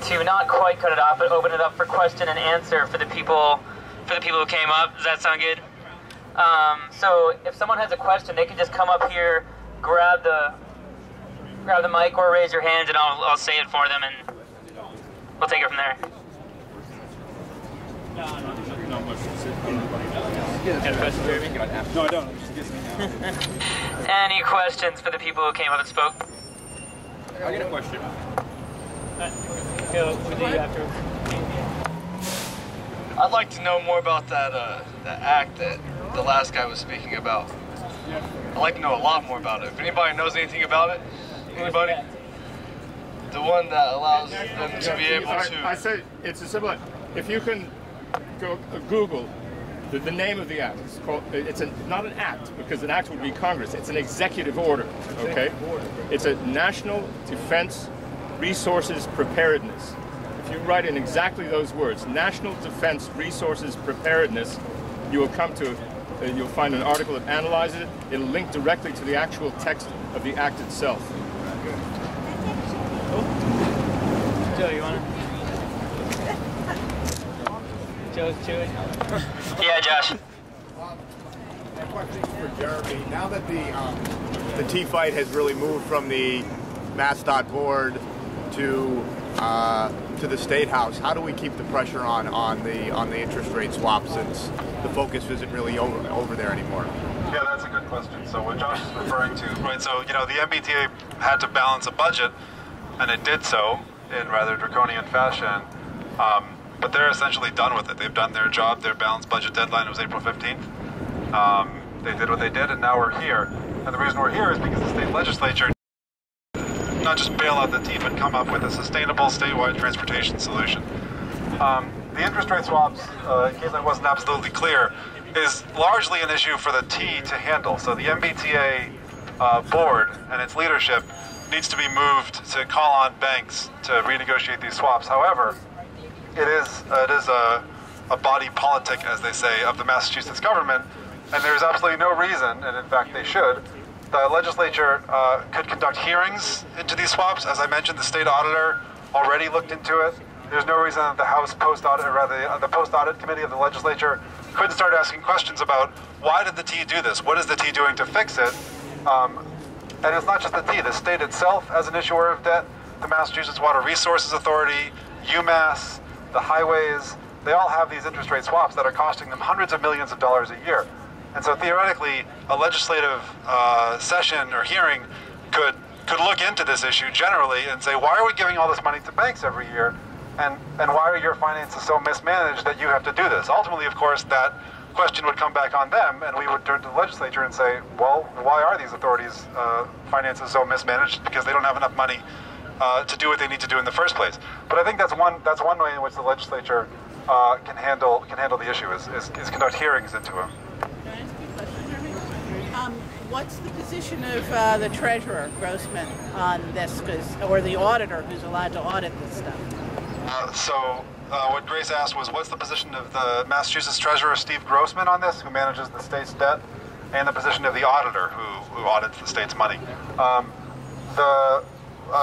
to not quite cut it off, but open it up for question and answer for the people who came up. Does that sound good? So if someone has a question, they can just come up here, grab the mic, or raise your hand, and I'll say it for them, and we'll take it from there. No, I don't. I'm just guessing. Any questions for the people who came up and spoke? I get a question. Go with you after. I'd like to know more about that act that the last guy was speaking about. I'd like to know a lot more about it. If anybody knows anything about it, anybody? The one that allows them to be able to... I said it's a simple... If you can go Google the name of the act. It's called, not an act, because an act would be Congress. It's an executive order, okay? It's a National Defense Resources Preparedness. If you write in exactly those words, National Defense Resources Preparedness, you will come to, you'll find an article that analyzes it. It'll link directly to the actual text of the act itself. Joe, you want to? Joe's chewing. Yeah, Josh. My question is for Jeremy. Now that the tea fight has really moved from the MassDOT board to the State House, how do we keep the pressure on the interest rate swap, since the focus isn't really over there anymore? Yeah, that's a good question. So what Josh is referring to, right? So the MBTA had to balance a budget, and it did so in rather draconian fashion. But they're essentially done with it. They've done their job. Their balanced budget deadline was April 15th. They did what they did, and now we're here. And the reason we're here is because the state legislature not just bail out the tea, but come up with a sustainable statewide transportation solution. The interest rate swaps, in case I wasn't absolutely clear, is largely an issue for the T to handle. So the MBTA board and its leadership needs to be moved to call on banks to renegotiate these swaps. However, it is a body politic, as they say, of the Massachusetts government, and there's absolutely no reason, and in fact they should. The legislature could conduct hearings into these swaps. As I mentioned, the state auditor already looked into it. There's no reason that the House post-audit, or rather the post-audit committee of the legislature, couldn't start asking questions about why did the T do this? What is the T doing to fix it? And it's not just the T. The state itself as an issuer of debt, the Massachusetts Water Resources Authority, UMass, the highways, they all have these interest rate swaps that are costing them hundreds of millions of dollars a year. And so theoretically, a legislative session or hearing could look into this issue generally and say, why are we giving all this money to banks every year? And why are your finances so mismanaged that you have to do this? Ultimately, of course, that question would come back on them, and we would turn to the legislature and say, well, why are these authorities' finances so mismanaged? Because they don't have enough money to do what they need to do in the first place. But I think that's one way in which the legislature can handle the issue is conduct hearings into them. What's the position of the treasurer, Grossman, on this, or the auditor who's allowed to audit this stuff? What Grace asked was, what's the position of the Massachusetts treasurer, Steve Grossman, on this, who manages the state's debt, and the position of the auditor, who audits the state's money.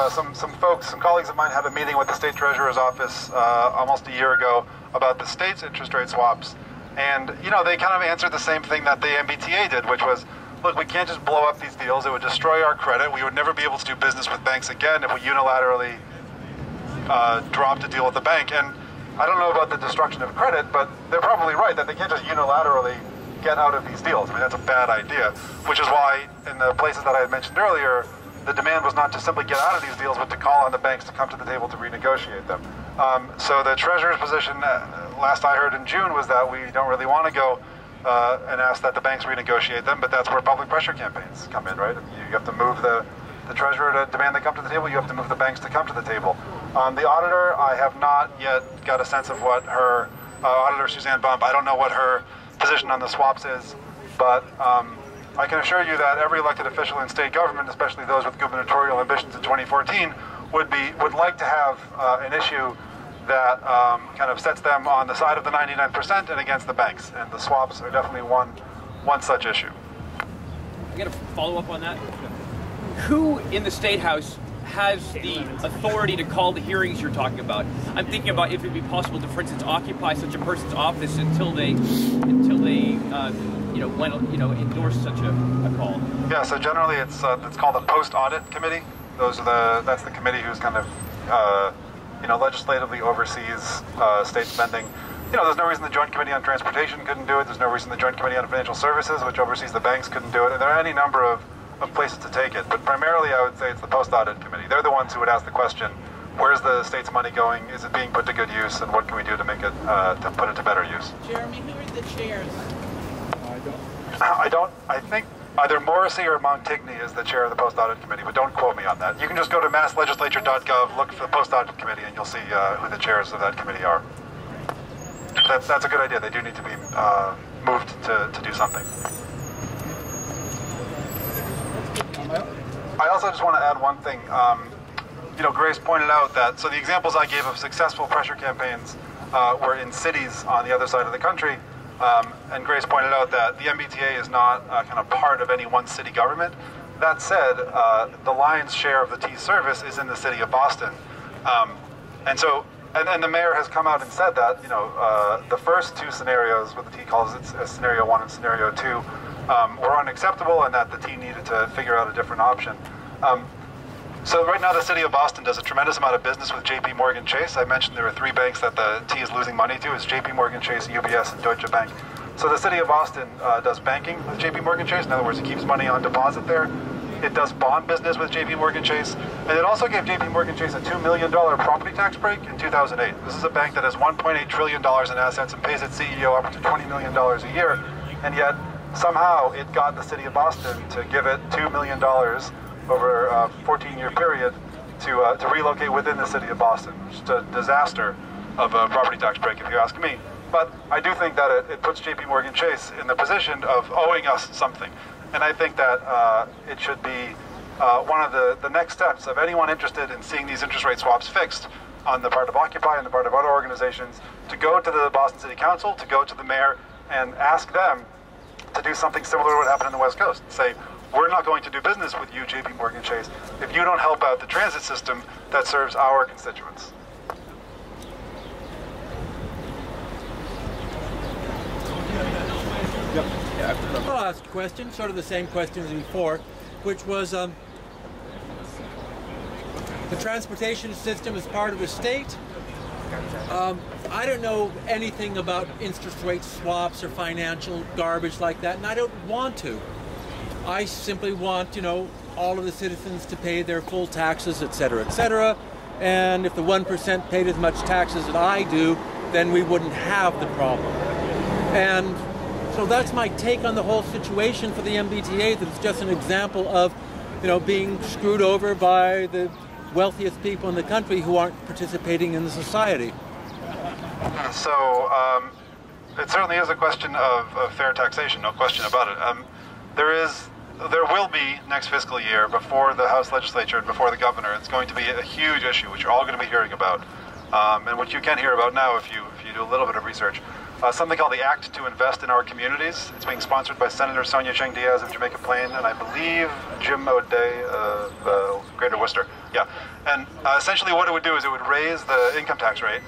Some colleagues of mine had a meeting with the state treasurer's office almost a year ago about the state's interest rate swaps, and they kind of answered the same thing that the MBTA did, which was, look, we can't just blow up these deals. It would destroy our credit. We would never be able to do business with banks again if we unilaterally dropped a deal with the bank. And I don't know about the destruction of credit, but they're probably right that they can't just unilaterally get out of these deals. I mean, that's a bad idea, which is why in the places that I had mentioned earlier, the demand was not to simply get out of these deals, but to call on the banks to come to the table to renegotiate them. So the treasurer's position, last I heard in June, was that we don't really want to go and ask that the banks renegotiate them, but that's where public pressure campaigns come in, right? You have to move the treasurer to demand they come to the table, you have to move the banks to come to the table. The auditor, I have not yet got a sense of what her, auditor Suzanne Bump, I don't know what her position on the swaps is, but I can assure you that every elected official in state government, especially those with gubernatorial ambitions in 2014, would like to have an issue that kind of sets them on the side of the 99% and against the banks, and the swaps are definitely one such issue. I got to follow up on that. Who in the State House has the authority to call the hearings you're talking about? I'm thinking about if it'd be possible to, for instance, occupy such a person's office until they endorse such a call. Yeah, so generally it's called a post-audit committee. That's the committee who's kind of legislatively oversees state spending. There's no reason the Joint Committee on Transportation couldn't do it. There's no reason the Joint Committee on Financial Services, which oversees the banks, couldn't do it. And there are any number of places to take it. But primarily, I would say it's the post-audit committee. They're the ones who would ask the question, where's the state's money going? Is it being put to good use? And what can we do to make it, to put it to better use? Jeremy, who are the chairs? I think either Morrissey or Montigny is the chair of the post-audit committee, but don't quote me on that. You can just go to masslegislature.gov, look for the post-audit committee, and you'll see who the chairs of that committee are. That's a good idea. They do need to be moved to do something. I also just want to add one thing. Grace pointed out that, so the examples I gave of successful pressure campaigns were in cities on the other side of the country. And Grace pointed out that the MBTA is not kind of part of any one city government. That said, the lion's share of the T service is in the city of Boston. And the mayor has come out and said that, the first two scenarios, what the T calls it, scenario 1 and scenario 2, were unacceptable, and that the T needed to figure out a different option. So right now the city of Boston does a tremendous amount of business with JP Morgan Chase. I mentioned there are 3 banks that the T is losing money to. It's JP Morgan Chase, UBS, and Deutsche Bank. So the city of Boston does banking with JP Morgan Chase. In other words, it keeps money on deposit there. It does bond business with JP Morgan Chase. And it also gave JP Morgan Chase a $2 million property tax break in 2008. This is a bank that has $1.8 trillion in assets and pays its CEO up to $20 million a year. And yet, somehow, it got the city of Boston to give it $2 million over a 14-year period to relocate within the city of Boston. Just a disaster of a property tax break, if you ask me. But I do think that it puts JP Morgan Chase in the position of owing us something. And I think that it should be one of the next steps of anyone interested in seeing these interest rate swaps fixed on the part of Occupy and the part of other organizations to go to the Boston City Council, to go to the mayor and ask them to do something similar to what happened in the West Coast. Say, we're not going to do business with you, JP Morgan Chase, if you don't help out the transit system that serves our constituents. I'll ask a question, sort of the same question as before, which was the transportation system is part of the state. I don't know anything about interest rate swaps or financial garbage like that, and I don't want to. I simply want, all of the citizens to pay their full taxes, etc., etc. And if the 1% paid as much taxes as I do, then we wouldn't have the problem. And so that's my take on the whole situation for the MBTA. That it's just an example of, being screwed over by the wealthiest people in the country who aren't participating in the society. So it certainly is a question of fair taxation, no question about it. There will be next fiscal year before the House legislature and before the governor. It's going to be a huge issue, which you're all going to be hearing about, and which you can hear about now if you do a little bit of research. Something called the Act to Invest in Our Communities. It's being sponsored by Senator Sonia Cheng Diaz of Jamaica Plain, and I believe Jim O'Day of Greater Worcester. Yeah, and essentially what it would do is it would raise the income tax rate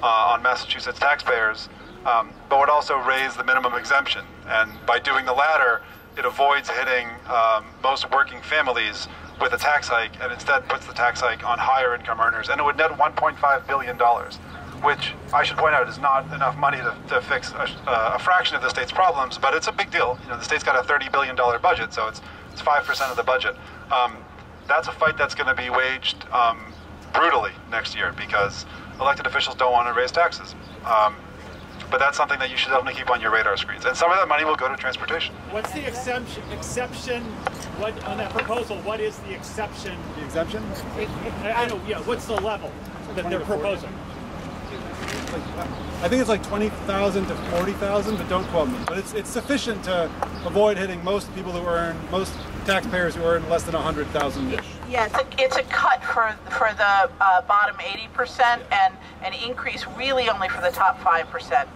on Massachusetts taxpayers, but would also raise the minimum exemption. And by doing the latter, it avoids hitting most working families with a tax hike, and instead puts the tax hike on higher income earners. And it would net $1.5 billion, which I should point out is not enough money to fix a fraction of the state's problems, but it's a big deal. The state's got a $30 billion budget, so it's 5% of the budget. That's a fight that's going to be waged brutally next year because elected officials don't want to raise taxes. But that's something that you should definitely keep on your radar screens. And some of that money will go to transportation. What's the exception? What on that proposal? What is the exception? The exemption? I know. Yeah. What's the level that they're proposing? I think it's like 20,000 to 40,000, but don't quote me. But it's sufficient to avoid hitting most people who earn, most taxpayers who earn less than 100,000-ish. Yeah, it's a cut for the bottom 80% and an increase really only for the top 5%.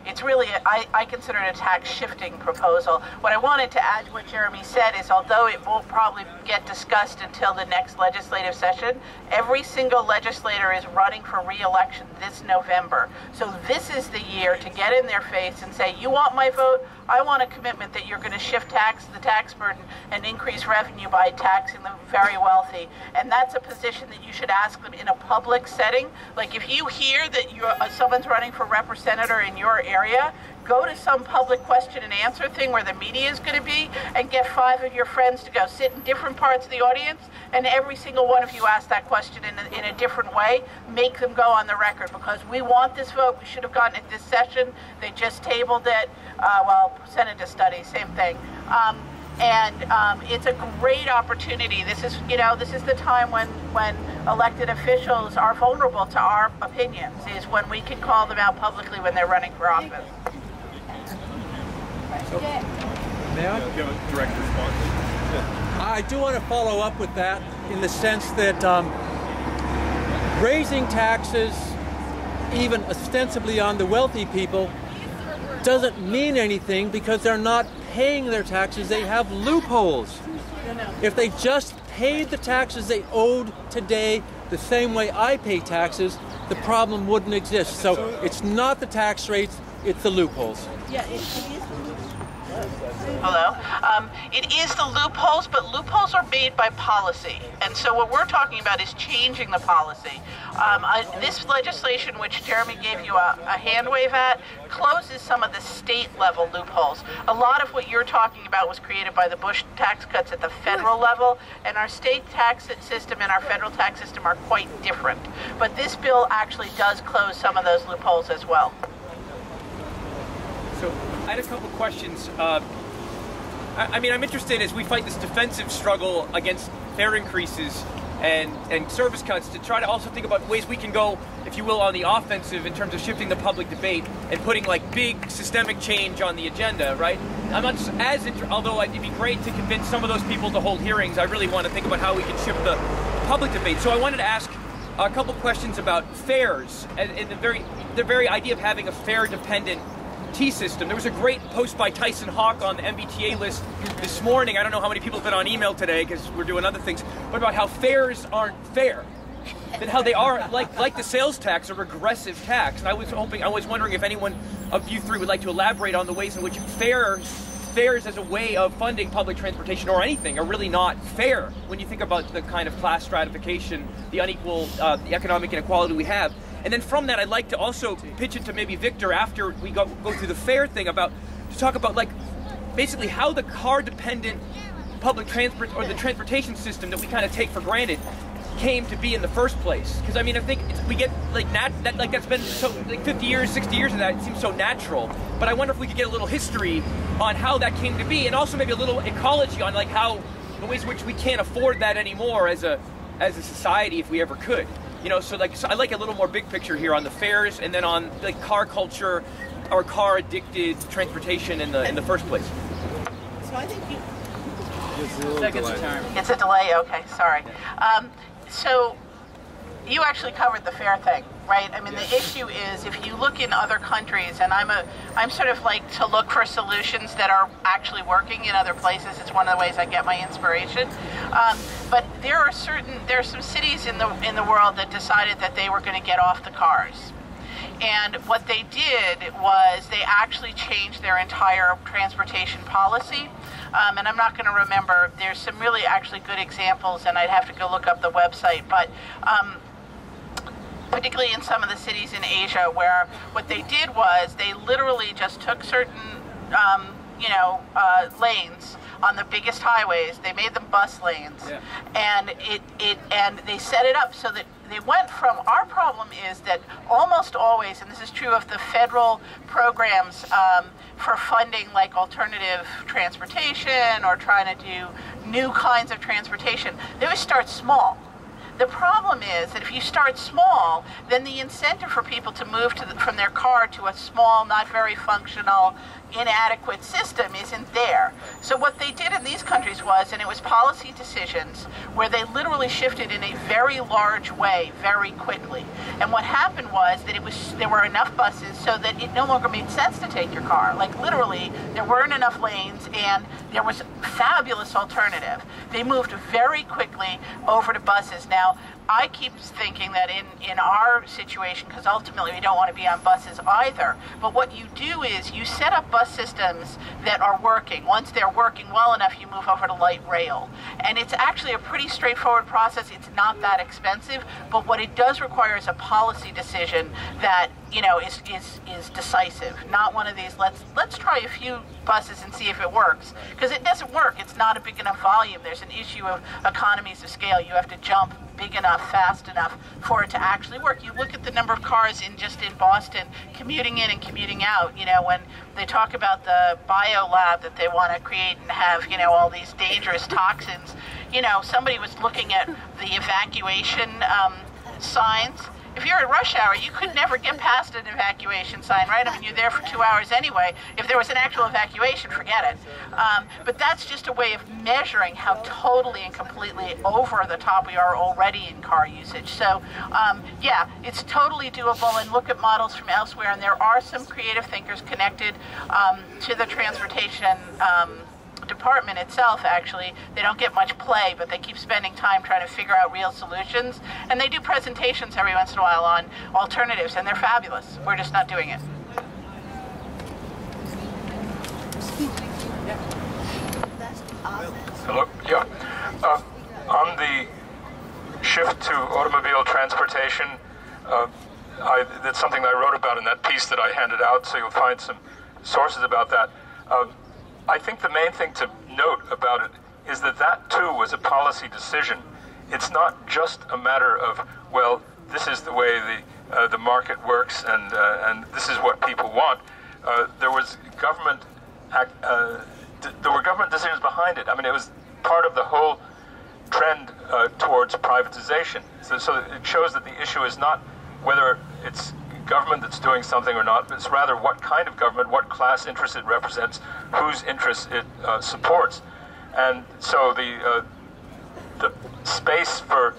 It's really, I consider it a tax shifting proposal. What I wanted to add to what Jeremy said is although it won't probably get discussed until the next legislative session, every single legislator is running for re-election this November. So this is the year to get in their face and say, you want my vote? I want a commitment that you're going to shift the tax burden and increase revenue by taxing the very wealthy. And that's a position that you should ask them in a public setting. Like if you hear that someone's running for representative in your area, go to some public question and answer thing where the media is going to be and get 5 of your friends to go sit in different parts of the audience, and every single one of you ask that question in a different way. Make them go on the record because we want this vote. We should have gotten it this session. They just tabled it. Well, Senate to study, same thing. It's a great opportunity. This is the time when elected officials are vulnerable to our opinions, is when we can call them out publicly when they're running for office. So, may I? Give a direct response. I do want to follow up with that in the sense that raising taxes, even ostensibly on the wealthy people, doesn't mean anything because they're not paying their taxes. They have loopholes. If they just paid the taxes they owed today the same way I pay taxes, the problem wouldn't exist. So it's not the tax rates, it's the loopholes. Yeah, it is. Hello. It is the loopholes, but loopholes are made by policy. And so what we're talking about is changing the policy. This legislation, which Jeremy gave you a hand wave at, closes some of the state-level loopholes. A lot of what you're talking about was created by the Bush tax cuts at the federal level, and our state tax system and our federal tax system are quite different. But this bill actually does close some of those loopholes as well. So I had a couple questions. I'm interested as we fight this defensive struggle against fare increases. and service cuts, to try to also think about ways we can go, if you will, on the offensive in terms of shifting the public debate and putting like big systemic change on the agenda, right? I'm not as although it'd be great to convince some of those people to hold hearings. I really want to think about how we can shift the public debate. So I wanted to ask a couple questions about fares and the very idea of having a fare dependent T system. There was a great post by Tyson Hawk on the MBTA list this morning. I don't know how many people have been on email today because we're doing other things, but about how fares aren't fair. And how they are, like the sales tax, a regressive tax. And I was wondering if anyone of you three would like to elaborate on the ways in which fares as a way of funding public transportation or anything are really not fair when you think about the kind of class stratification, the unequal the economic inequality we have. And then from that, I'd like to also pitch it to maybe Victor after we go through the fare thing to talk about like basically how the car-dependent public transport or the transportation system that we kind of take for granted came to be in the first place. Because I mean, I think we get like that's been so like 50 years, 60 years of that. It seems so natural. But I wonder if we could get a little history on how that came to be, and also maybe a little ecology on like how the ways in which we can't afford that anymore as a society if we ever could. You know, so I like a little more big picture here on the fares, and then on like car culture or car addicted transportation in the first place. So I think you. It's a delay. Okay, sorry. So you actually covered the fare thing, right? I mean, the issue is if you look in other countries, and I'm sort of like to look for solutions that are actually working in other places. It's one of the ways I get my inspiration. But there are some cities in the world that decided that they were going to get off the cars. And what they did was they actually changed their entire transportation policy. And I'm not going to remember, there's some really actually good examples, and I'd have to go look up the website, but particularly in some of the cities in Asia, where what they did was they literally just took certain lanes on the biggest highways. They made them bus lanes, and and they set it up so that they went from, our problem is that almost always, and this is true of the federal programs for funding like alternative transportation or trying to do new kinds of transportation, they always start small. The problem is that if you start small, then the incentive for people to move from their car to a small, not very functional, inadequate system isn't there. So what they did in these countries was, and it was policy decisions, where they literally shifted in a very large way, very quickly. And what happened was that there were enough buses so that it no longer made sense to take your car. Like literally, there weren't enough lanes, and there was a fabulous alternative. They moved very quickly over to buses. Now, I keep thinking that in our situation, because ultimately we don't want to be on buses either, but what you do is you set up bus systems that are working. Once they're working well enough, you move over to light rail. And it's actually a pretty straightforward process. It's not that expensive, but what it does require is a policy decision that, you know, is decisive. Not one of these, let's try a few buses and see if it works. Because it doesn't work. It's not a big enough volume. There's an issue of economies of scale. You have to jump big enough, fast enough for it to actually work. You look at the number of cars just in Boston commuting in and commuting out. You know, when they talk about the bio lab that they want to create and have, you know, all these dangerous toxins, you know, somebody was looking at the evacuation signs. If you're at rush hour, you could never get past an evacuation sign, right? I mean, you're there for 2 hours anyway. If there was an actual evacuation, forget it. But that's just a way of measuring how totally and completely over the top we are already in car usage. So, yeah, it's totally doable, and look at models from elsewhere. And there are some creative thinkers connected to the transportation department itself. Actually, they don't get much play, but they keep spending time trying to figure out real solutions, and they do presentations every once in a while on alternatives, and they're fabulous. We're just not doing it. Hello. Yeah. On the shift to automobile transportation, that's something I wrote about in that piece that I handed out, so you'll find some sources about that. I think the main thing to note about it is that that too was a policy decision. It's not just a matter of, well, this is the way the market works, and this is what people want. There was there were government decisions behind it. I mean, it was part of the whole trend towards privatization. So it shows that the issue is not whether it's government that's doing something or not, but it's rather what kind of government, what class interest it represents, whose interests it supports. And so the space for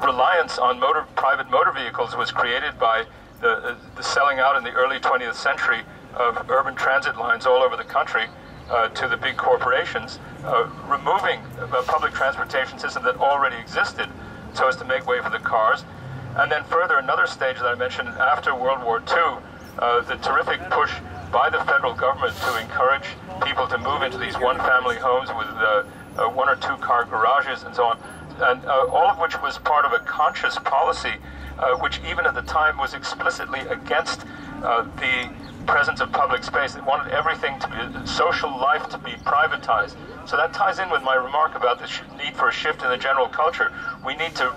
reliance on private motor vehicles was created by the selling out in the early 20th century of urban transit lines all over the country to the big corporations, removing a public transportation system that already existed so as to make way for the cars. And then further, another stage that I mentioned after World War II, the terrific push by the federal government to encourage people to move into these one-family homes with 1- or 2-car garages and so on, and all of which was part of a conscious policy which even at the time was explicitly against the presence of public space. They wanted everything to be, social life to be privatized. So that ties in with my remark about the need for a shift in the general culture. We need to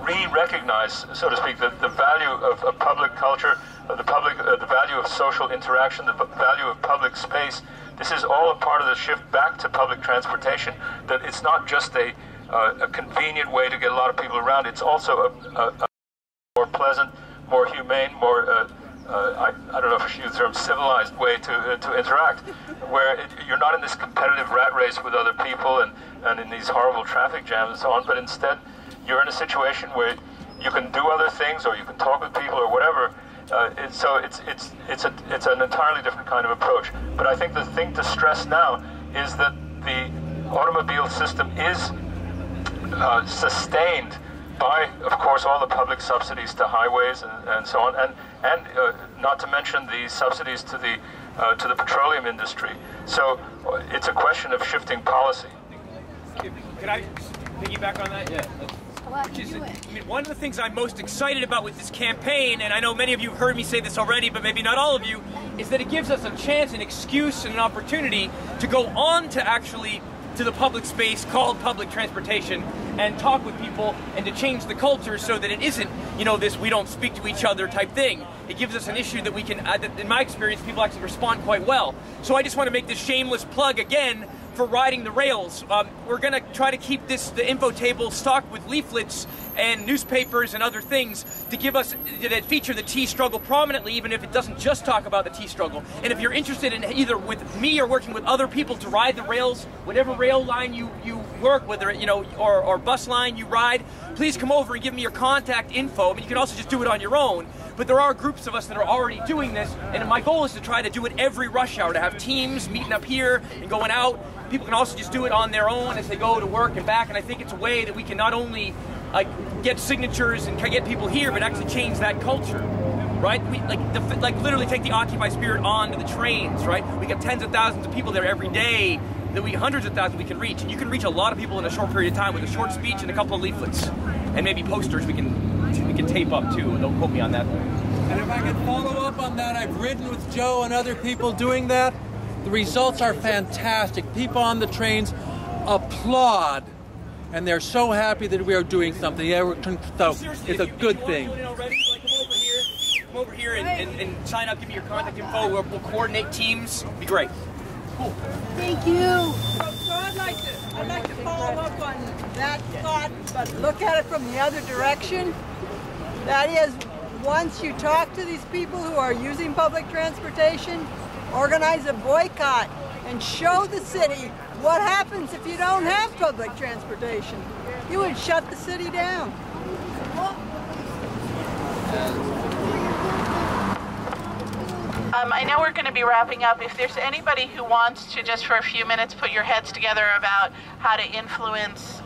re-recognize, so to speak, the value of a public culture, the value of social interaction, the value of public space. This is all a part of the shift back to public transportation, that it's not just a convenient way to get a lot of people around. It's also a more pleasant, more humane, more, I don't know if I should use the term, civilized way to interact, where you're not in this competitive rat race with other people and in these horrible traffic jams and so on, but instead you're in a situation where you can do other things or you can talk with people or whatever. So it's an entirely different kind of approach. But I think the thing to stress now is that the automobile system is sustained by, of course, all the public subsidies to highways and so on, and not to mention the subsidies to the petroleum industry. So it's a question of shifting policy. Could I piggyback on that? Yeah. Which is, I mean, one of the things I'm most excited about with this campaign, and I know many of you have heard me say this already, but maybe not all of you, is that it gives us a chance, an excuse, and an opportunity to go on to actually to the public space called public transportation and talk with people and to change the culture so that it isn't, you know, this we don't speak to each other type thing. It gives us an issue that we can, in my experience, people actually respond quite well. So I just want to make this shameless plug again for riding the rails. We're going to try to keep the info table stocked with leaflets and newspapers and other things to give us, that feature the tea struggle prominently, even if it doesn't just talk about the tea struggle. And if you're interested in either with me or working with other people to ride the rails, whatever rail line you work, whether you know, or bus line you ride, please come over and give me your contact info. I mean, you can also just do it on your own. But there are groups of us that are already doing this, and my goal is to try to do it every rush hour, to have teams meeting up here and going out. People can also just do it on their own as they go to work and back, and I think it's a way that we can not only get signatures and get people here, but actually change that culture, right? We literally take the Occupy spirit onto the trains, right? We got tens of thousands of people there every day, that hundreds of thousands we can reach, and you can reach a lot of people in a short period of time with a short speech and a couple of leaflets, and maybe posters we can tape up too. Don't quote me on that. And if I could follow up on that, I've ridden with Joe and other people doing that. The results are fantastic. People on the trains applaud, and they're so happy that we are doing something. Yeah, so it's a good thing. Come over here and sign up, give me your contact info. We'll coordinate teams. It'll be great. Cool. Thank you. So I'd like to follow up on that thought, but look at it from the other direction. That is, once you talk to these people who are using public transportation, organize a boycott and show the city what happens if you don't have public transportation. You would shut the city down. I know we're going to be wrapping up. If there's anybody who wants to just for a few minutes put your heads together about how to influence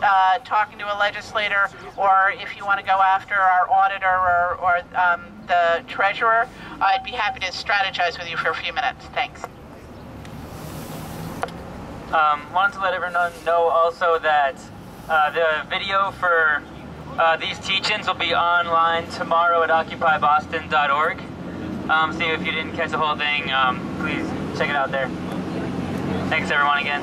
talking to a legislator, or if you want to go after our auditor or the treasurer, I'd be happy to strategize with you for a few minutes. Thanks. Wanted to let everyone know also that the video for these teach-ins will be online tomorrow at OccupyBoston.org. So if you didn't catch the whole thing, please check it out there. Thanks everyone again.